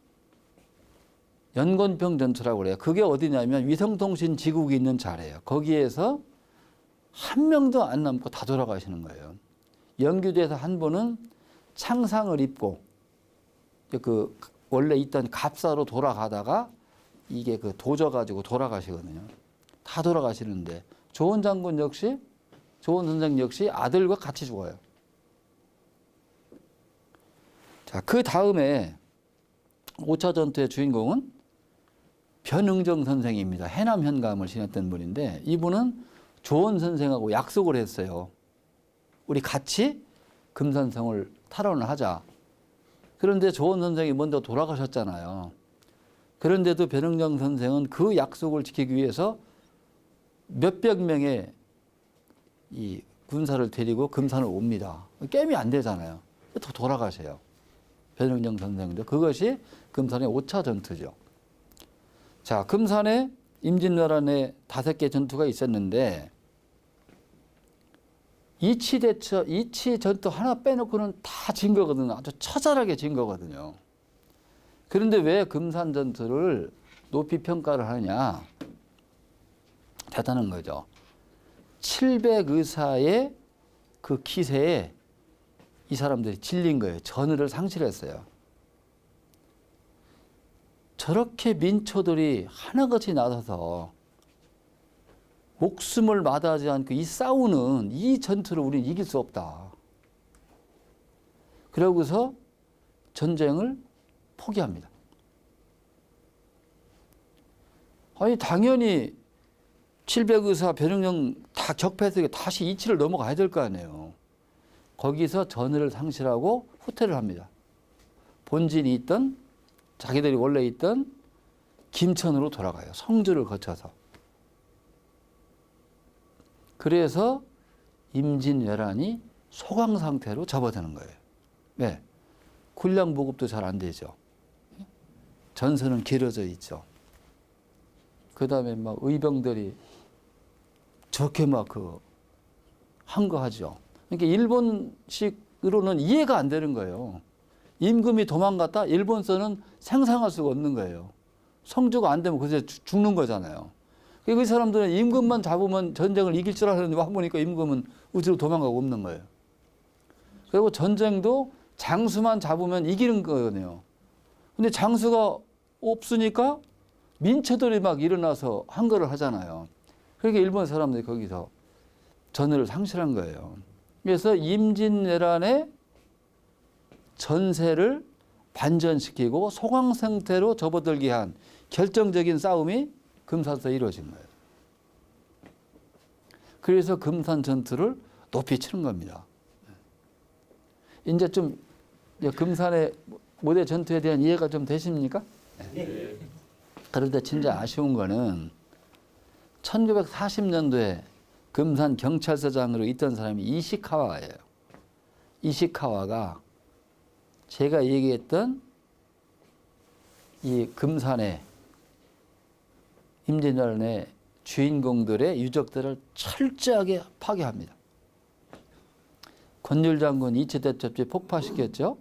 연건평 전투라고 그래요. 그게 어디냐면 위성통신 지국이 있는 자리예요. 거기에서 한 명도 안 남고 다 돌아가시는 거예요. 영규대사 한 분은 창상을 입고 그 원래 있던 갑사로 돌아가다가 이게 그 도져가지고 돌아가시거든요. 다 돌아가시는데 조원 장군 역시 조원 선생 역시 아들과 같이 죽어요. 자, 그 다음에 5차 전투의 주인공은 변응정 선생입니다. 해남 현감을 지냈던 분인데 이분은 조원 선생하고 약속을 했어요. 우리 같이 금산성을 탈환을 하자. 그런데 조원 선생이 먼저 돌아가셨잖아요. 그런데도 변응정 선생은 그 약속을 지키기 위해서 몇백 명의 이 군사를 데리고 금산을 옵니다. 게임이 안 되잖아요. 또 돌아가세요. 변응정 선생도. 그것이 금산의 5차 전투죠. 자, 금산에 임진왜란에 5개 전투가 있었는데 이치 전투 하나 빼놓고는 다 진 거거든요. 아주 처절하게 진 거거든요. 그런데 왜 금산 전투를 높이 평가를 하느냐? 대단한 거죠. 700의사의 그 기세에 이 사람들이 질린 거예요. 전의를 상실했어요. 저렇게 민초들이 하나같이 나서서 목숨을 마다하지 않고 이 싸우는 이 전투를 우리는 이길 수 없다. 그러고서 전쟁을 포기합니다. 아니 당연히 700의사 변형령 다 격패해서 다시 이치를 넘어가야 될 거 아니에요. 거기서 전의를 상실하고 후퇴를 합니다. 본진이 있던 자기들이 원래 있던 김천으로 돌아가요. 성주를 거쳐서. 그래서 임진왜란이 소강 상태로 접어드는 거예요. 왜? 군량 보급도 잘 안 되죠. 전선은 길어져 있죠. 그 다음에 막 의병들이 저렇게 막 항거하죠. 그러니까 일본식으로는 이해가 안 되는 거예요. 임금이 도망갔다 일본서는 생산할 수가 없는 거예요. 성주가 안 되면 그새 죽는 거잖아요. 그 사람들은 임금만 잡으면 전쟁을 이길 줄 알았는데 와보니까 임금은 어디로 도망가고 없는 거예요. 그리고 전쟁도 장수만 잡으면 이기는 거거든요. 근데 장수가 없으니까 민초들이 막 일어나서 항거를 하잖아요. 그러니까 일본 사람들이 거기서 전의를 상실한 거예요. 그래서 임진왜란의 전세를 반전시키고 소강 상태로 접어들게 한 결정적인 싸움이 금산에서 이루어진 거예요. 그래서 금산 전투를 높이 치는 겁니다. 이제 좀 금산의 모대 전투에 대한 이해가 좀 되십니까? 네. 그런데 진짜 아쉬운 거는 1940년도에 금산 경찰서장으로 있던 사람이 이시카와예요. 이시카와가 제가 얘기했던 이 금산의 임진왜란의 주인공들의 유적들을 철저하게 파괴합니다. 권율 장군 이치대첩지 폭파시켰죠.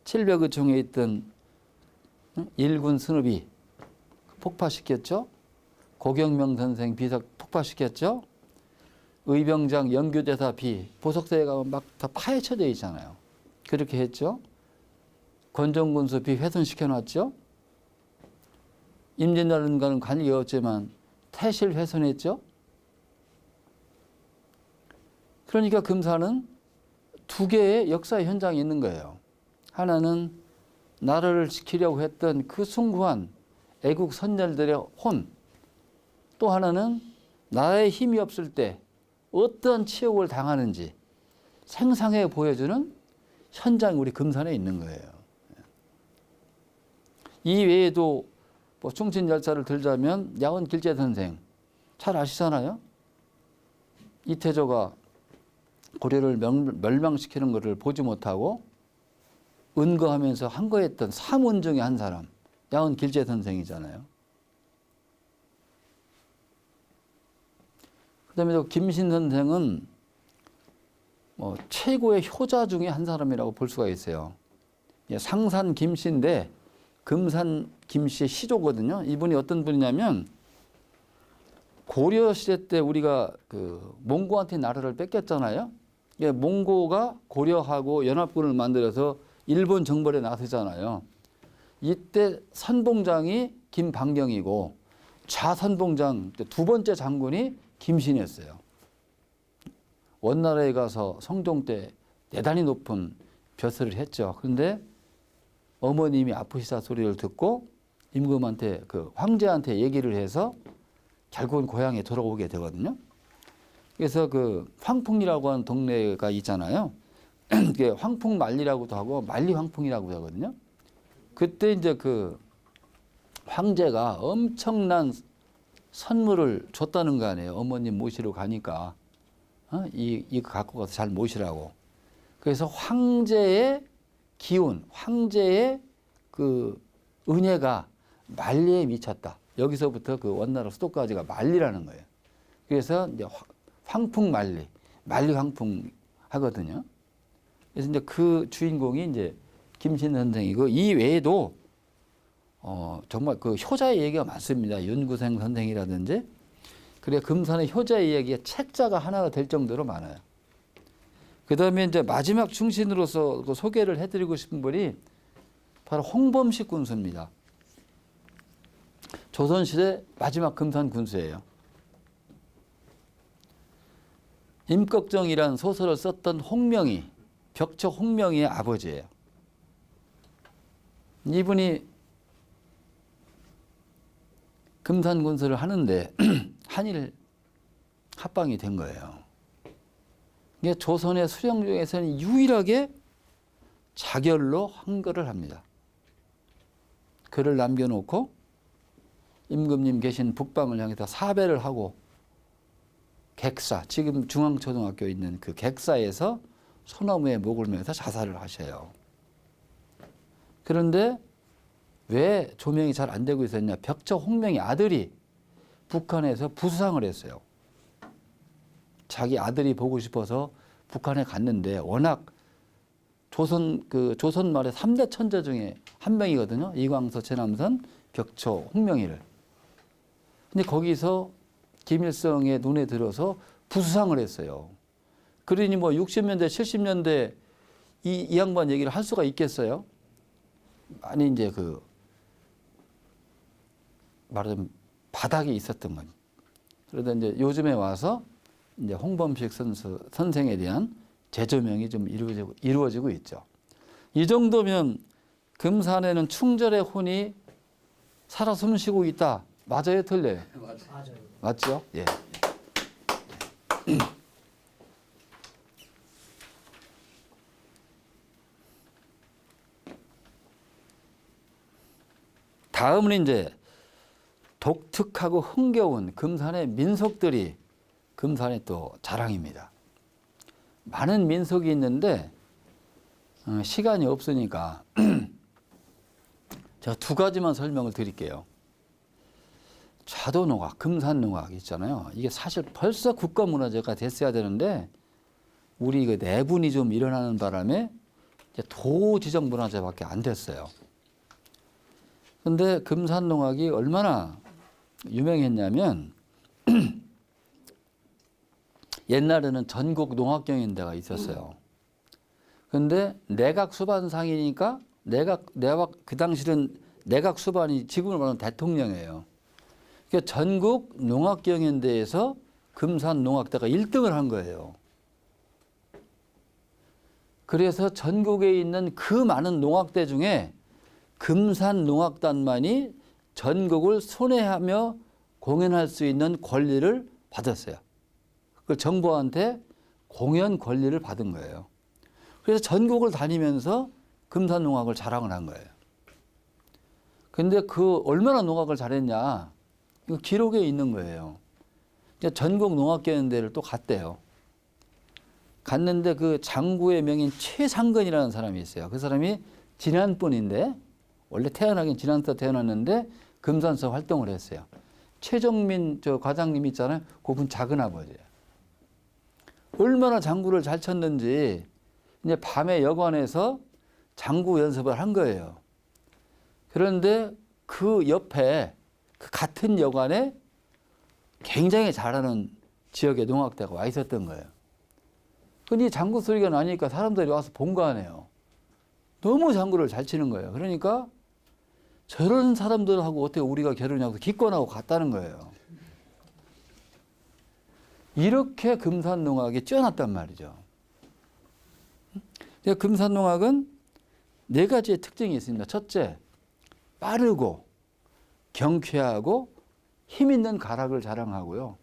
700의총에 있던 일군 스누비 폭파시켰죠. 고경명 선생 비석 폭파시켰죠. 의병장 영규대사 비 보석서에 가면 막 다 파헤쳐져 있잖아요. 그렇게 했죠. 건정군수 비훼손시켜놨죠. 임진왜란과는 관계가 없지만 태실 훼손했죠. 그러니까 금산은 두 개의 역사의 현장이 있는 거예요. 하나는 나라를 지키려고 했던 그 숭고한 애국 선열들의 혼, 또 하나는 나라의 힘이 없을 때 어떠한 치욕을 당하는지 생생하게 보여주는 현장이 우리 금산에 있는 거예요. 이 외에도 뭐 충신 열사를 들자면 야원 길재 선생 잘 아시잖아요. 이태조가 고려를 멸망시키는 것을 보지 못하고 은거하면서 항거했던 삼원 중에 한 사람, 야원 길재 선생이잖아요. 그다음에 또 김신 선생은 뭐 최고의 효자 중에 한 사람이라고 볼 수가 있어요. 상산 김씨인데 금산 김씨의 시조거든요. 이분이 어떤 분이냐면 고려 시대 때 우리가 그 몽고한테 나라를 뺏겼잖아요. 몽고가 고려하고 연합군을 만들어서 일본 정벌에 나서잖아요. 이때 선봉장이 김방경이고 좌선봉장 두 번째 장군이 김신이었어요. 원나라에 가서 성종 때 대단히 높은 벼슬을 했죠. 그런데 어머님이 아프시다 소리를 듣고 임금한테 그 황제한테 얘기를 해서 결국은 고향에 돌아오게 되거든요. 그래서 그 황풍리라고 하는 동네가 있잖아요. 그게 황풍만리라고도 하고 만리황풍이라고 하거든요. 그때 이제 그 황제가 엄청난 선물을 줬다는 거 아니에요. 어머님 모시러 가니까 이거 갖고 가서 잘 모시라고. 그래서 황제의 기운, 황제의 그 은혜가 만리에 미쳤다. 여기서부터 그 원나라 수도까지가 만리라는 거예요. 그래서 이제 황풍만리, 만리황풍 하거든요. 그래서 이제 그 주인공이 이제 김신 선생이고 이 외에도 정말 그 효자의 얘기가 많습니다. 윤구생 선생이라든지. 그래 금산의 효자의 얘기가 책자가 하나가 될 정도로 많아요. 그 다음에 이제 마지막 충신으로서 그 소개를 해드리고 싶은 분이 바로 홍범식 군수입니다. 조선시대 마지막 금산 군수예요. 임꺽정이라는 소설을 썼던 홍명희, 벽초 홍명희의 아버지예요. 이분이 금산 군수를 하는데 한일 합방이 된 거예요. 이게 조선의 수령 중에서는 유일하게 자결로 한글을 합니다. 글을 남겨놓고 임금님 계신 북방을 향해서 사배를 하고 객사, 지금 중앙초등학교 있는 그 객사에서 소나무에 목을 매서 자살을 하셔요. 그런데 왜 조명이 잘 안 되고 있었냐? 벽초 홍명희 아들이 북한에서 부수상을 했어요. 자기 아들이 보고 싶어서 북한에 갔는데 워낙 조선 말의 3대 천재 중에 한 명이거든요. 이광서, 최남선, 벽초, 홍명희를. 근데 거기서 김일성의 눈에 들어서 부수상을 했어요. 그러니 뭐 60년대, 70년대 이 양반 얘기를 할 수가 있겠어요? 많이 이제 말하자면 바닥에 있었던 건. 그러다 이제 요즘에 와서 이제 홍범식 선생에 대한 재조명이 좀 이루어지고 있죠. 이 정도면 금산에는 충절의 혼이 살아 숨쉬고 있다. 맞아요, 틀려요? 맞아요. 맞죠? 예. 다음은 이제 독특하고 흥겨운 금산의 민속들이 금산의 또 자랑입니다. 많은 민속이 있는데 시간이 없으니까 제가 두 가지만 설명을 드릴게요. 좌도농악, 금산농악 있잖아요. 이게 사실 벌써 국가문화재가 됐어야 되는데 우리 그 내분이 좀 일어나는 바람에 이제 도지정문화재밖에 안 됐어요. 근데 금산농악이 얼마나 유명했냐면 옛날에는 전국 농악경연대가 있었어요. 근데 내각 수반상이니까 내각 그 당시는 내각 수반이 지금으로 말하면 대통령이에요. 그러니까 전국 농악경연대회에서 금산농악대가 1등을 한 거예요. 그래서 전국에 있는 그 많은 농악대 중에 금산농악단만이 전국을 순회하며 공연할 수 있는 권리를 받았어요. 그 정부한테 공연 권리를 받은 거예요. 그래서 전국을 다니면서 금산농악을 자랑을 한 거예요. 근데 그 얼마나 농악을 잘했냐, 이거 기록에 있는 거예요. 전국 농악경연대회를 또 갔대요. 갔는데 그 장구의 명인 최상근이라는 사람이 있어요. 그 사람이 진안분인데, 원래 태어나긴 진안서 태어났는데 금산서 활동을 했어요. 최정민 저 과장님 있잖아요. 그분 작은 아버지예요. 얼마나 장구를 잘 쳤는지 이제 밤에 여관에서 장구 연습을 한 거예요. 그런데 그 옆에 그 같은 여관에 굉장히 잘하는 지역의 농악대가 와 있었던 거예요. 근데 장구 소리가 나니까 사람들이 와서 본 거 아니에요. 너무 장구를 잘 치는 거예요. 그러니까 저런 사람들하고 어떻게 우리가 결혼하고 기권하고 갔다는 거예요. 이렇게 금산농악이 뛰어났단 말이죠. 금산농악은 4가지의 특징이 있습니다. 첫째, 빠르고 경쾌하고 힘 있는 가락을 자랑하고요.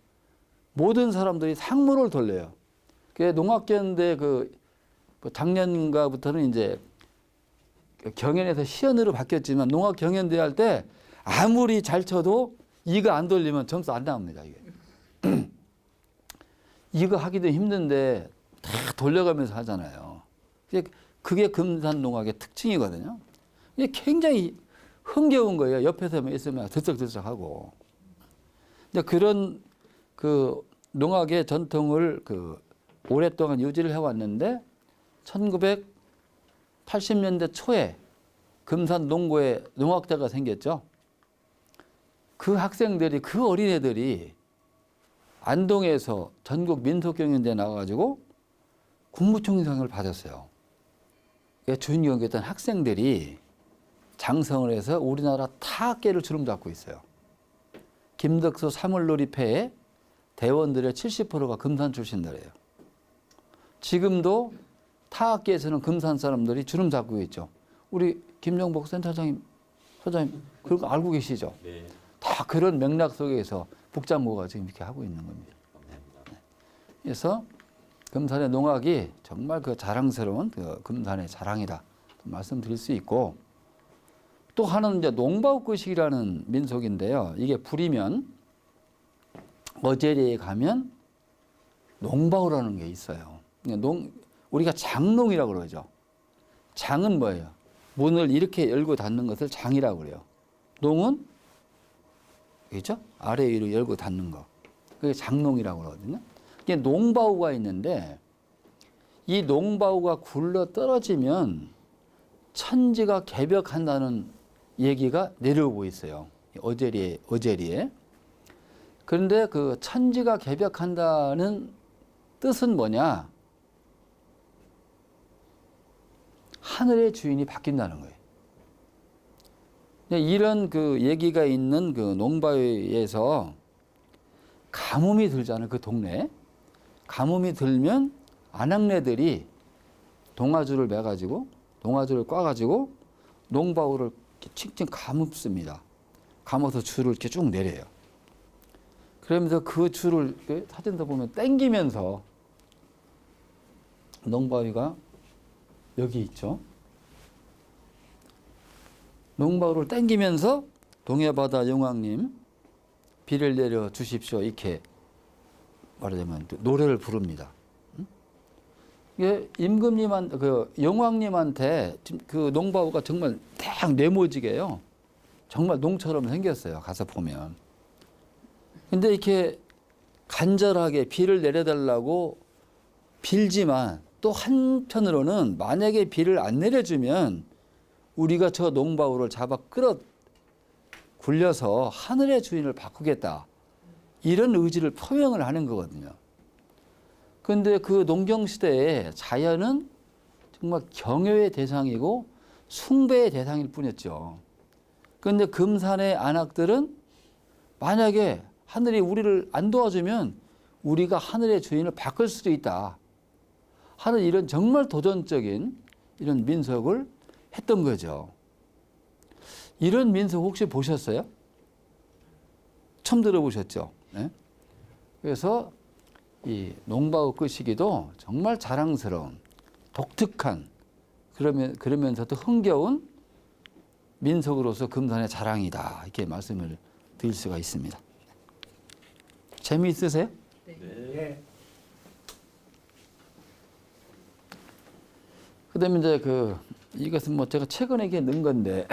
모든 사람들이 상무를 돌려요. 농악경연대 작년가부터는 이제 경연에서 시연으로 바뀌었지만 농악경연대 할 때 아무리 잘 쳐도 이거 안 돌리면 점수 안 나옵니다. 이게. 이거 하기도 힘든데 다 돌려가면서 하잖아요. 그게 금산농악의 특징이거든요. 이게 굉장히 흥겨운 거예요. 옆에서 있으면 들썩들썩하고. 그런 그 농악의 전통을 오랫동안 유지를 해왔는데 1980년대 초에 금산 농고에 농악대가 생겼죠. 그 학생들이, 그 어린애들이 안동에서 전국 민속경연대에 나와가지고 국무총리상을 받았어요. 주인공이었던 학생들이 장성을 해서 우리나라 타악계를 주름잡고 있어요. 김덕수 사물놀이패의 대원들의 70%가 금산 출신들이에요. 지금도 타악계에서는 금산 사람들이 주름잡고 있죠. 우리 김영복 센터장님, 소장님 그거 알고 계시죠? 네. 다 그런 맥락 속에서 북장모가 지금 이렇게 하고 있는 겁니다. 그래서 금산의 농악이 정말 그 자랑스러운 그 금산의 자랑이다 말씀드릴 수 있고, 또 하나는 이제 농바우끝이라는 민속인데요. 이게 불이면 어제리에 가면 농바우라는 게 있어요. 우리가 장농이라고 그러죠. 장은 뭐예요? 문을 이렇게 열고 닫는 것을 장이라고 그래요. 농은 그렇죠? 아래 위로 열고 닫는 거. 그게 장농이라고 그러거든요. 이게 농바우가 있는데 이 농바우가 굴러 떨어지면 천지가 개벽한다는 얘기가 내려오고 있어요. 어제리에. 그런데 그 천지가 개벽한다는 뜻은 뭐냐? 하늘의 주인이 바뀐다는 거예요. 이런 그 얘기가 있는 그 농바위에서 가뭄이 들잖아요. 그 동네에. 가뭄이 들면 아낙네들이 동아줄을 매가지고, 동아줄을 꽈가지고 농바위를 칭칭 감습니다. 감아서 줄을 이렇게 쭉 내려요. 그러면서 그 줄을 사진도 보면 당기면서 농바위가 여기 있죠. 농바위를 당기면서 동해바다 영왕님 비를 내려 주십시오. 이렇게 말하자면 노래를 부릅니다. 이게 영왕님한테 그 농바위가 정말 딱 네모지게요. 정말 농처럼 생겼어요. 가서 보면. 근데 이렇게 간절하게 비를 내려달라고 빌지만 또 한편으로는 만약에 비를 안 내려주면 우리가 저 농바위를 잡아 굴려서 하늘의 주인을 바꾸겠다. 이런 의지를 표명을 하는 거거든요. 그런데 그 농경시대에 자연은 정말 경외의 대상이고 숭배의 대상일 뿐이었죠. 그런데 금산의 안악들은 만약에 하늘이 우리를 안 도와주면 우리가 하늘의 주인을 바꿀 수도 있다 하는 이런 정말 도전적인 이런 민속을 했던 거죠. 이런 민속 혹시 보셨어요? 처음 들어보셨죠? 네? 그래서 이 농바우 끄시기도 정말 자랑스러운 독특한 그러면서도 흥겨운 민속으로서 금산의 자랑이다 이렇게 말씀을 드릴 수가 있습니다. 재미있으세요? 네. 그다음에 이제 이것은 뭐 제가 최근에 이게 넣은 건데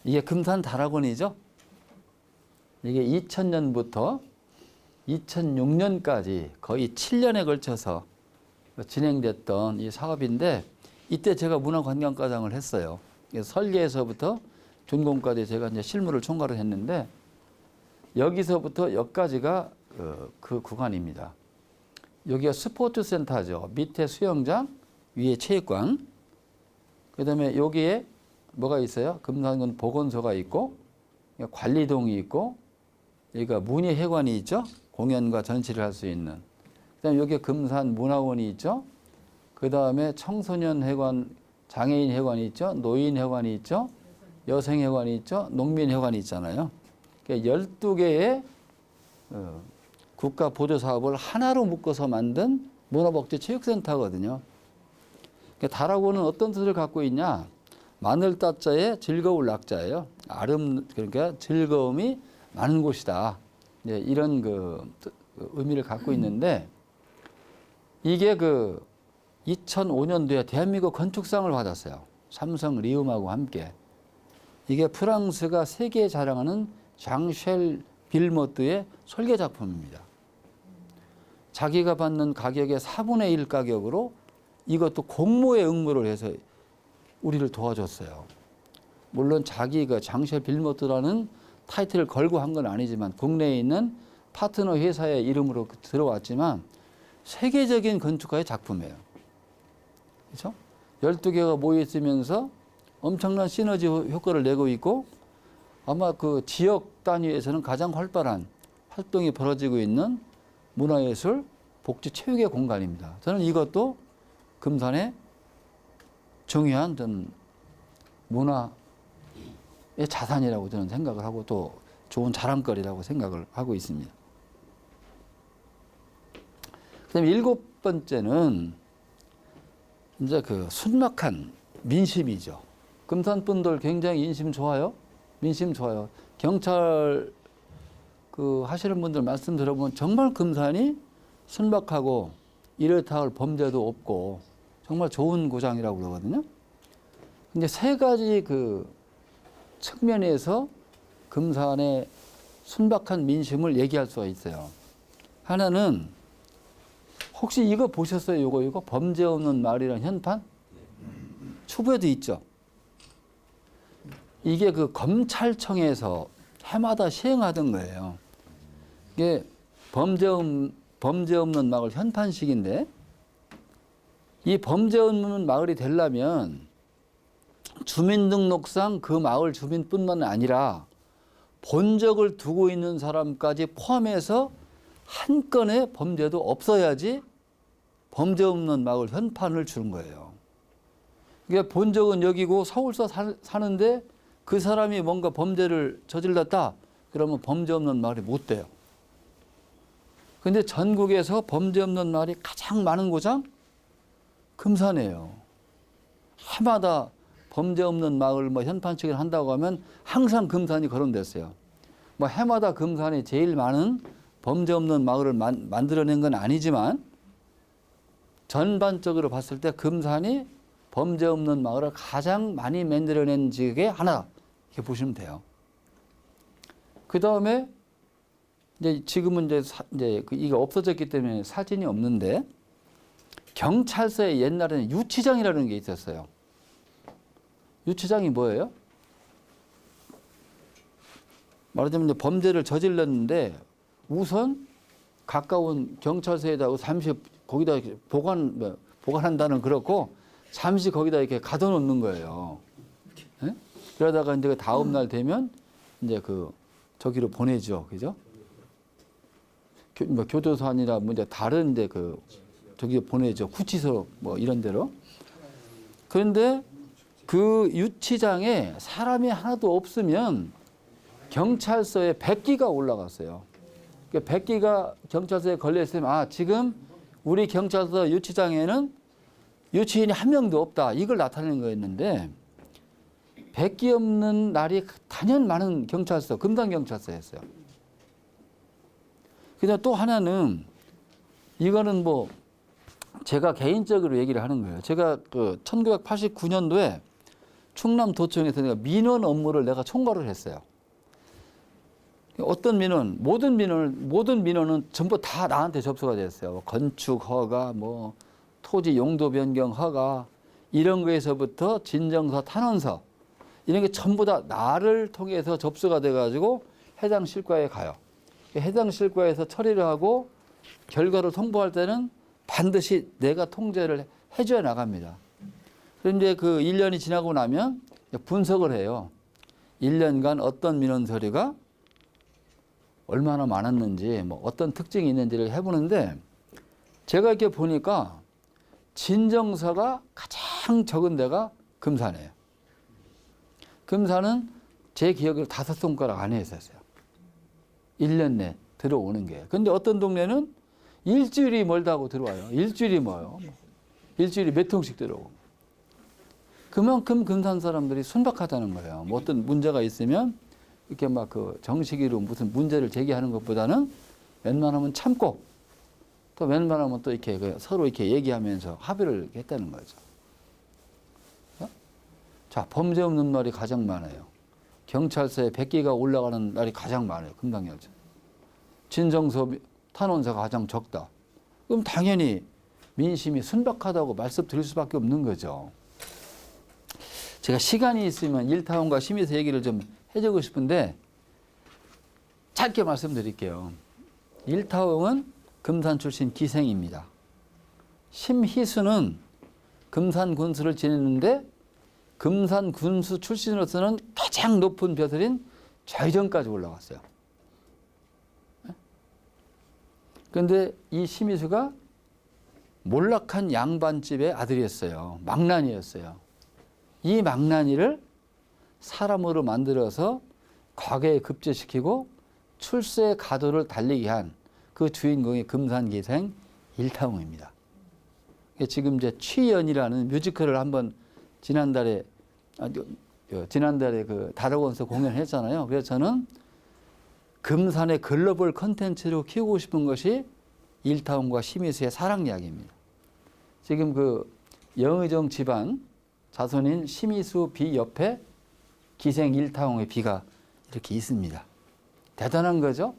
이게 금산 다락원이죠. 이게 2000년부터 2006년까지 거의 7년에 걸쳐서 진행됐던 이 사업인데 이때 제가 문화관광과장을 했어요. 설계에서부터 준공까지 제가 이제 실무를 총괄을 했는데 여기서부터 여기까지가 그 구간입니다. 여기가 스포츠 센터죠. 밑에 수영장, 위에 체육관. 그다음에 여기에 뭐가 있어요? 금산군 보건소가 있고 관리동이 있고 여기가 문예회관이 있죠. 공연과 전시를 할 수 있는. 그다음에 여기 금산 문화원이 있죠. 그다음에 청소년회관, 장애인회관이 있죠. 노인회관이 있죠. 여성회관이 있죠. 농민회관이 있잖아요. 그러니까 12개의 국가 보조 사업을 하나로 묶어서 만든 문화복지체육센터거든요. 그러니까 다락원은 어떤 뜻을 갖고 있냐? 마늘 따자에 즐거울 낙자예요. 그러니까 즐거움이 많은 곳이다. 네, 이런 의미를 갖고 있는데 이게 2005년도에 대한민국 건축상을 받았어요. 삼성 리움하고 함께. 이게 프랑스가 세계에 자랑하는 장쉘 빌모트의 설계 작품입니다. 자기가 받는 가격의 4분의 1 가격으로 이것도 공모에 응모를 해서 우리를 도와줬어요. 물론 자기가 장쉘 빌모트라는 타이틀을 걸고 한 건 아니지만 국내에 있는 파트너 회사의 이름으로 들어왔지만 세계적인 건축가의 작품이에요. 그렇죠? 12개가 모여 있으면서 엄청난 시너지 효과를 내고 있고 아마 그 지역 단위에서는 가장 활발한 활동이 벌어지고 있는 문화예술, 복지, 체육의 공간입니다. 저는 이것도 금산의 중요한 문화의 자산이라고 저는 생각을 하고 또 좋은 자랑거리라고 생각을 하고 있습니다. 그다음에 7번째는 이제 순막한 민심이죠. 금산 분들 굉장히 인심 좋아요. 민심 좋아요. 경찰 하시는 분들 말씀 들어보면 정말 금산이 순박하고 이렇다 할 범죄도 없고 정말 좋은 고장이라고 그러거든요. 근데 세 가지 측면에서 금산의 순박한 민심을 얘기할 수가 있어요. 하나는 혹시 이거 보셨어요? 이거 범죄 없는 마을이라는 현판? 추부에도 있죠. 이게 검찰청에서 해마다 시행하던 거예요. 이게 범죄 없는 마을 현판식인데 이 범죄 없는 마을이 되려면 주민등록상 그 마을 주민뿐만 아니라 본적을 두고 있는 사람까지 포함해서 한 건의 범죄도 없어야지 범죄 없는 마을 현판을 주는 거예요. 이게 본적은 여기고 서울서 사는데 그 사람이 뭔가 범죄를 저질렀다 그러면 범죄 없는 마을이 못 돼요. 그런데 전국에서 범죄 없는 마을이 가장 많은 고장 금산이에요. 해마다 범죄 없는 마을 현판식을 한다고 하면 항상 금산이 거론됐어요. 해마다 금산이 제일 많은 범죄 없는 마을을 만들어낸 건 아니지만 전반적으로 봤을 때 금산이 범죄 없는 마을을 가장 많이 만들어낸 지역의 하나 이렇게 보시면 돼요. 그 다음에 지금은 이게 없어졌기 때문에 사진이 없는데 경찰서에 옛날에는 유치장이라는 게 있었어요. 유치장이 뭐예요? 말하자면 범죄를 저질렀는데 우선 가까운 경찰서에다 잠시 거기다 보관한다는 그렇고 잠시 거기다 이렇게 가둬놓는 거예요. 예? 그러다가 이제 그 다음 날 되면 이제 그 저기로 보내죠, 그죠? 뭐 교도소 아니라 뭐 이제 다른 이제 그 저기 보내죠, 구치소 뭐 이런 데로. 그런데 그 유치장에 사람이 하나도 없으면 경찰서에 백기가 올라갔어요. 그러니까 백기가 경찰서에 걸려 있으면 아 지금 우리 경찰서 유치장에는 유치인이 한 명도 없다, 이걸 나타내는 거였는데 백기 없는 날이 단연 많은 경찰서, 금산경찰서였어요. 그다음 또 하나는 이거는 뭐 제가 개인적으로 얘기를 하는 거예요. 제가 그 1989년도에 충남도청에서 내가 민원 업무를 내가 총괄을 했어요. 어떤 민원, 모든 민원은 전부 다 나한테 접수가 됐어요. 건축 허가, 뭐 토지 용도 변경 허가 이런 거에서부터 진정서, 탄원서 이런 게 전부 다 나를 통해서 접수가 돼가지고 해당 실과에 가요. 해당 실과에서 처리를 하고 결과를 통보할 때는 반드시 내가 통제를 해줘야 나갑니다. 그런데 그 1년이 지나고 나면 분석을 해요. 1년간 어떤 민원 서류가 얼마나 많았는지, 뭐 어떤 특징이 있는지를 해보는데 제가 이렇게 보니까 진정서가 가장 적은 데가 금산이에요. 금산은 제 기억으로 5손가락 안에 있었어요. 1년 내 들어오는 게. 근데 어떤 동네는 일주일이 멀다고 들어와요. 일주일이 뭐요? 일주일이 몇 통씩 들어오고. 그만큼 금산 사람들이 순박하다는 거예요. 뭐 어떤 문제가 있으면 이렇게 막 그 정식으로 무슨 문제를 제기하는 것보다는 웬만하면 참고 또 웬만하면 또 이렇게 그 서로 이렇게 얘기하면서 합의를 했다는 거죠. 자, 범죄 없는 날이 가장 많아요. 경찰서에 백기가 올라가는 날이 가장 많아요. 금산경찰. 진정서, 탄원서가 가장 적다. 그럼 당연히 민심이 순박하다고 말씀드릴 수밖에 없는 거죠. 제가 시간이 있으면 일타원과 심의서 얘기를 좀 해주고 싶은데 짧게 말씀드릴게요. 일타원은 금산 출신 기생입니다. 심희수는 금산 군수를 지냈는데 금산 군수 출신으로서는 가장 높은 벼슬인 좌의정까지 올라갔어요. 그런데 이 심희수가 몰락한 양반집의 아들이었어요. 망나니였어요. 이 망나니를 사람으로 만들어서 과거에 급제시키고 출세 가도를 달리게 한 그 주인공이 금산기생 일타웅입니다. 지금 이제 취연이라는 뮤지컬을 한번 지난달에 그 다락원에서 공연했잖아요. 그래서 저는 금산의 글로벌 컨텐츠로 키우고 싶은 것이 일타웅과 심희수의 사랑 이야기입니다. 지금 그 영의정 집안 자손인 심희수 비 옆에 기생 일타웅의 비가 이렇게 있습니다. 대단한 거죠.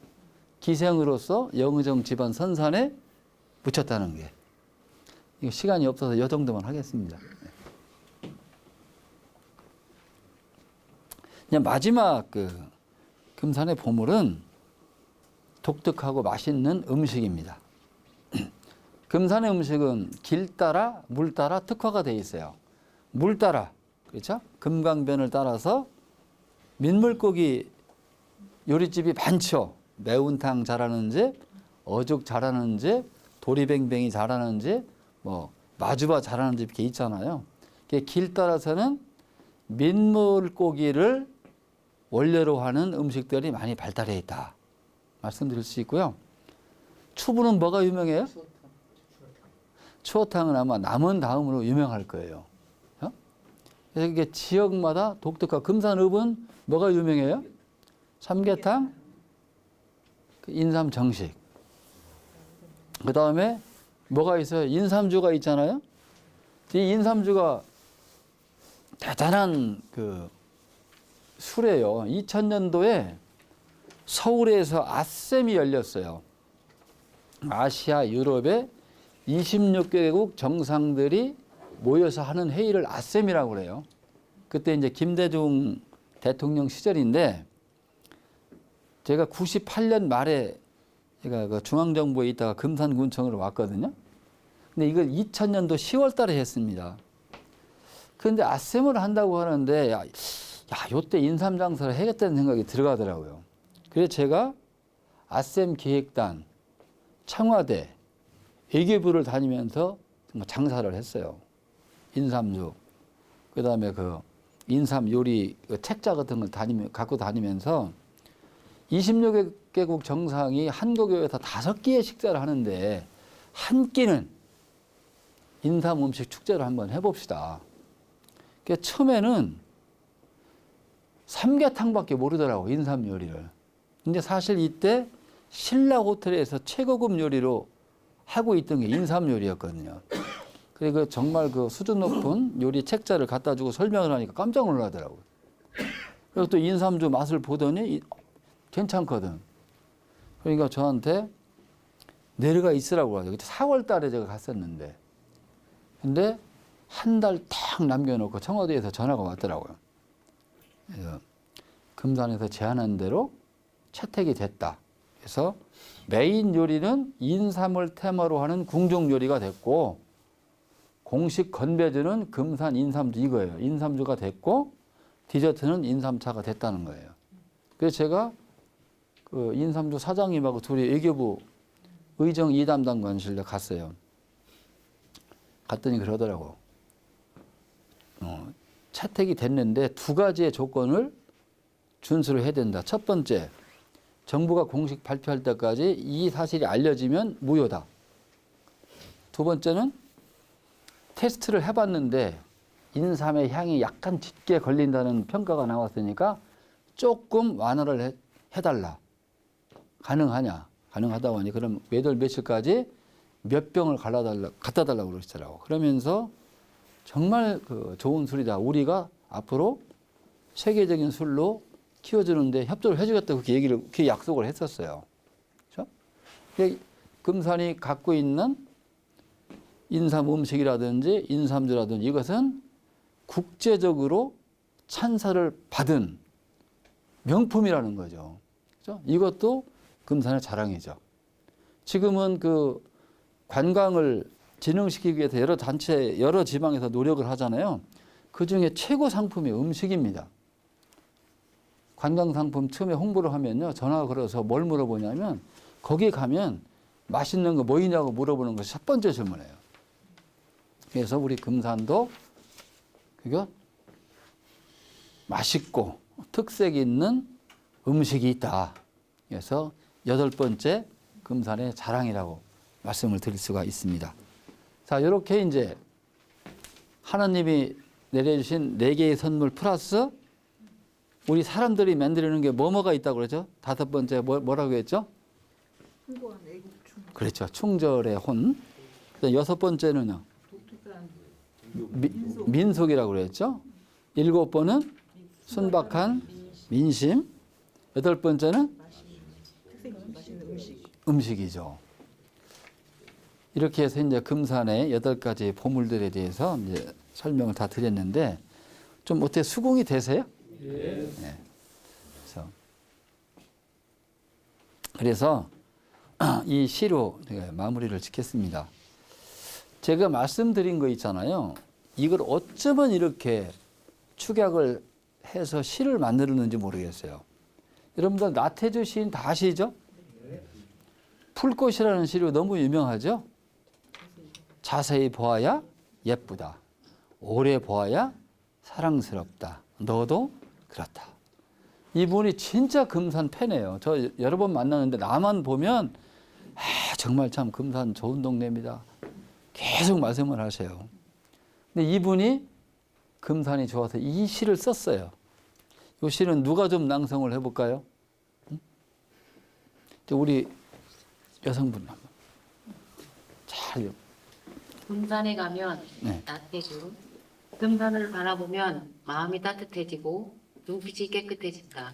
기생으로서 영의정 집안 선산에 묻혔다는 게. 이거 시간이 없어서 이 정도만 하겠습니다. 그냥 마지막 그 금산의 보물은 독특하고 맛있는 음식입니다. 금산의 음식은 길 따라 물 따라 특화가 되어 있어요. 물 따라, 그렇죠? 금강변을 따라서 민물고기 요리집이 많죠. 매운탕 잘하는 집, 어죽 잘하는 집, 도리뱅뱅이 잘하는 집, 뭐 마주바 잘하는 집 이렇게 있잖아요. 길 따라서는 민물고기를 원료로 하는 음식들이 많이 발달해 있다 말씀드릴 수 있고요. 추부는 뭐가 유명해요? 추어탕은 아마 남원 다음으로 유명할 거예요. 그래서 이게 지역마다 독특한 금산읍은 뭐가 유명해요? 삼계탕, 인삼 정식. 그 다음에 뭐가 있어요? 인삼주가 있잖아요. 이 인삼주가 대단한 그 술이에요. 2000년도에 서울에서 아셈이 열렸어요. 아시아, 유럽의 26개국 정상들이 모여서 하는 회의를 아셈이라고 그래요. 그때 이제 김대중 대통령 시절인데 제가 98년 말에 제가 그 중앙정부에 있다가 금산군청으로 왔거든요. 근데 이걸 2000년도 10월 달에 했습니다. 그런데 아셈을 한다고 하는데 요때 인삼장사를 해야겠다는 생각이 들어가더라고요. 그래서 제가 아셈 기획단, 청와대, 외교부를 다니면서 장사를 했어요. 인삼주, 그다음에 그 인삼 요리 책자 같은 걸 갖고 다니면서 20여 개국 정상이 한국에서 5끼의 식사를 하는데 한 끼는 인삼 음식 축제를 한번 해봅시다. 그러니까 처음에는 삼계탕밖에 모르더라고, 인삼 요리를. 근데 사실 이때 신라 호텔에서 최고급 요리로 하고 있던 게 인삼 요리였거든요. 그리고 정말 그 수준 높은 요리 책자를 갖다 주고 설명을 하니까 깜짝 놀라더라고요. 그리고 또 인삼주 맛을 보더니 괜찮거든. 그러니까 저한테 내려가 있으라고 하죠. 그때 4월 달에 제가 갔었는데. 근데 한 달 딱 남겨놓고 청와대에서 전화가 왔더라고요. 그래서 금산에서 제안한 대로 채택이 됐다. 그래서 메인 요리는 인삼을 테마로 하는 궁중 요리가 됐고, 공식 건배주는 금산 인삼주 이거예요. 인삼주가 됐고, 디저트는 인삼차가 됐다는 거예요. 그래서 제가 그 인삼주 사장님하고 둘이 외교부 의정 2담당 관실에 갔어요. 갔더니 그러더라고. 채택이 됐는데 2가지의 조건을 준수를 해야 된다. 첫 번째, 정부가 공식 발표할 때까지 이 사실이 알려지면 무효다. 2번째는 테스트를 해봤는데 인삼의 향이 약간 짙게 걸린다는 평가가 나왔으니까 조금 완화를 해달라. 가능하냐? 가능하다고 하니 그럼 몇월 며칠까지 몇 병을 갖다 달라고 그러시더라고. 그러면서 정말 그 좋은 술이다. 우리가 앞으로 세계적인 술로 키워주는데 협조를 해주겠다고 그렇게 약속을 했었어요. 그렇죠? 금산이 갖고 있는 인삼 음식이라든지 인삼주라든지 이것은 국제적으로 찬사를 받은 명품이라는 거죠. 그렇죠? 이것도 금산의 자랑이죠. 지금은 그 관광을 진흥시키기 위해서 여러 단체, 여러 지방에서 노력을 하잖아요. 그 중에 최고 상품이 음식입니다. 관광상품 처음에 홍보를 하면요. 전화 걸어서 뭘 물어보냐면 거기 가면 맛있는 거 뭐이냐고 물어보는 것이 첫 번째 질문이에요. 그래서 우리 금산도 그거 맛있고 특색 있는 음식이 있다. 그래서 8번째 금산의 자랑이라고 말씀을 드릴 수가 있습니다. 자, 이렇게 이제 하나님이 내려주신 4개의 선물 플러스 우리 사람들이 만들어내는 게 뭐가 있다고 그러죠? 5번째 뭐라고 했죠? 풍부한 애국충. 그렇죠. 충절의 혼. 6번째는요. 독특한 민속이라고 그랬죠. 7번은 순박한 민심. 8번째는 맛있는 음식. 음식이죠. 이렇게 해서 이제 금산의 8가지 보물들에 대해서 이제 설명을 다 드렸는데 좀 어떻게 수긍이 되세요? 네. 그래서 이 시로 마무리를 짓겠습니다. 제가 말씀드린 거 있잖아요. 이걸 어쩌면 이렇게 축약을 해서 시를 만들었는지 모르겠어요. 여러분들 나태주 시인 다 아시죠? 풀꽃이라는 시로 너무 유명하죠? 자세히 보아야 예쁘다. 오래 보아야 사랑스럽다. 너도 그렇다. 이분이 진짜 금산 팬이에요. 저 여러 번 만나는데 나만 보면 정말 참 금산 좋은 동네입니다. 계속 말씀을 하세요. 근데 이분이 금산이 좋아서 이 시를 썼어요. 이 시는 누가 좀 낭송을 해볼까요? 우리 여성분 한번 잘. 금산에 가면 네. 나태주. 금산을 바라보면 마음이 따뜻해지고 눈빛이 깨끗해진다.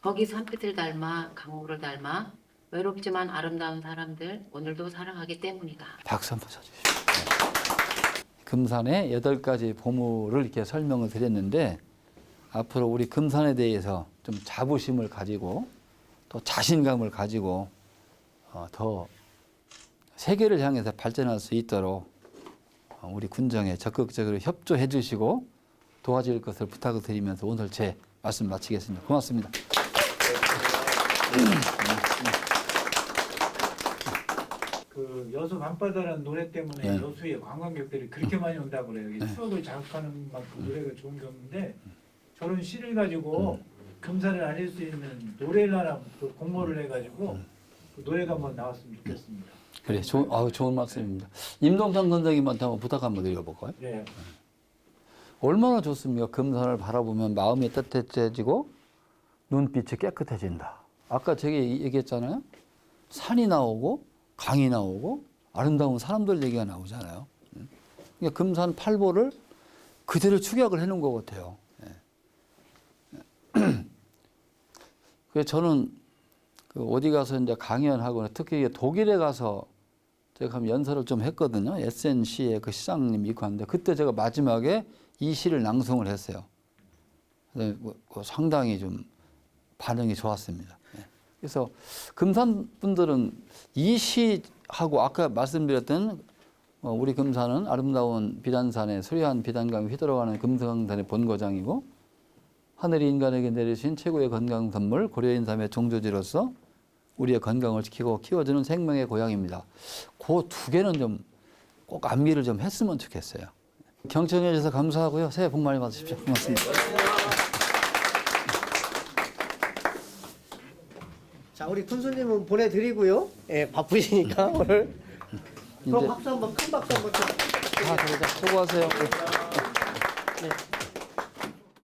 거기 산빛을 닮아 강물을 닮아 외롭지만 아름다운 사람들 오늘도 사랑하기 때문이다. 박수 한번 쳐주십시오. 네. 금산의 8가지 보물을 이렇게 설명을 드렸는데 앞으로 우리 금산에 대해서 좀 자부심을 가지고 또 자신감을 가지고 더 세계를 향해서 발전할 수 있도록 우리 군정에 적극적으로 협조해 주시고 도와줄 것을 부탁을 드리면서 오늘 제 말씀 마치겠습니다. 고맙습니다. 그 여수 밤바다라는 노래 때문에 네. 여수에 관광객들이 그렇게 많이 온다고 그래요. 이게 추억을 자극하는 만큼 노래가 좋은 게 없는데 저런 시를 가지고 금산을 알릴 수 있는 노래를 하나 그 공모를 해가지고 그 노래가 한번 나왔으면 좋겠습니다. 그래, 좋은 말씀입니다. 임동찬 선생님한테 한번 부탁 한번 드려볼까요? 네. 얼마나 좋습니까? 금산을 바라보면 마음이 따뜻해지고 눈빛이 깨끗해진다. 아까 제가 얘기했잖아요. 산이 나오고 강이 나오고 아름다운 사람들 얘기가 나오잖아요. 그러니까 금산 팔보를 그대로 축약을 해놓은 것 같아요. 그래서 저는 그 어디 가서 이제 강연하거나 특히 독일에 가서 제가 한번 연설을 좀 했거든요. SNC의 그 시장님 있고 하는데 그때 제가 마지막에 이 시를 낭송을 했어요. 그래서 상당히 좀 반응이 좋았습니다. 그래서 금산 분들은 이 시하고 아까 말씀드렸던 우리 금산은 아름다운 비단산에 수려한 비단강이 휘돌아가는 금강산의 본거장이고 하늘이 인간에게 내리신 최고의 건강 선물 고려인 삶의 종조지로서 우리의 건강을 지키고 키워주는 생명의 고향입니다. 그 두 개는 좀 꼭 암기를 좀 했으면 좋겠어요. 경청해 주셔서 감사하고요. 새해 복 많이 받으십시오. 고맙습니다. 자, 우리 군수님은 보내드리고요. 예, 바쁘시니까 오늘. 그럼 이제 박수 한번, 큰 박수 한번 좀. 수고하세요. 네.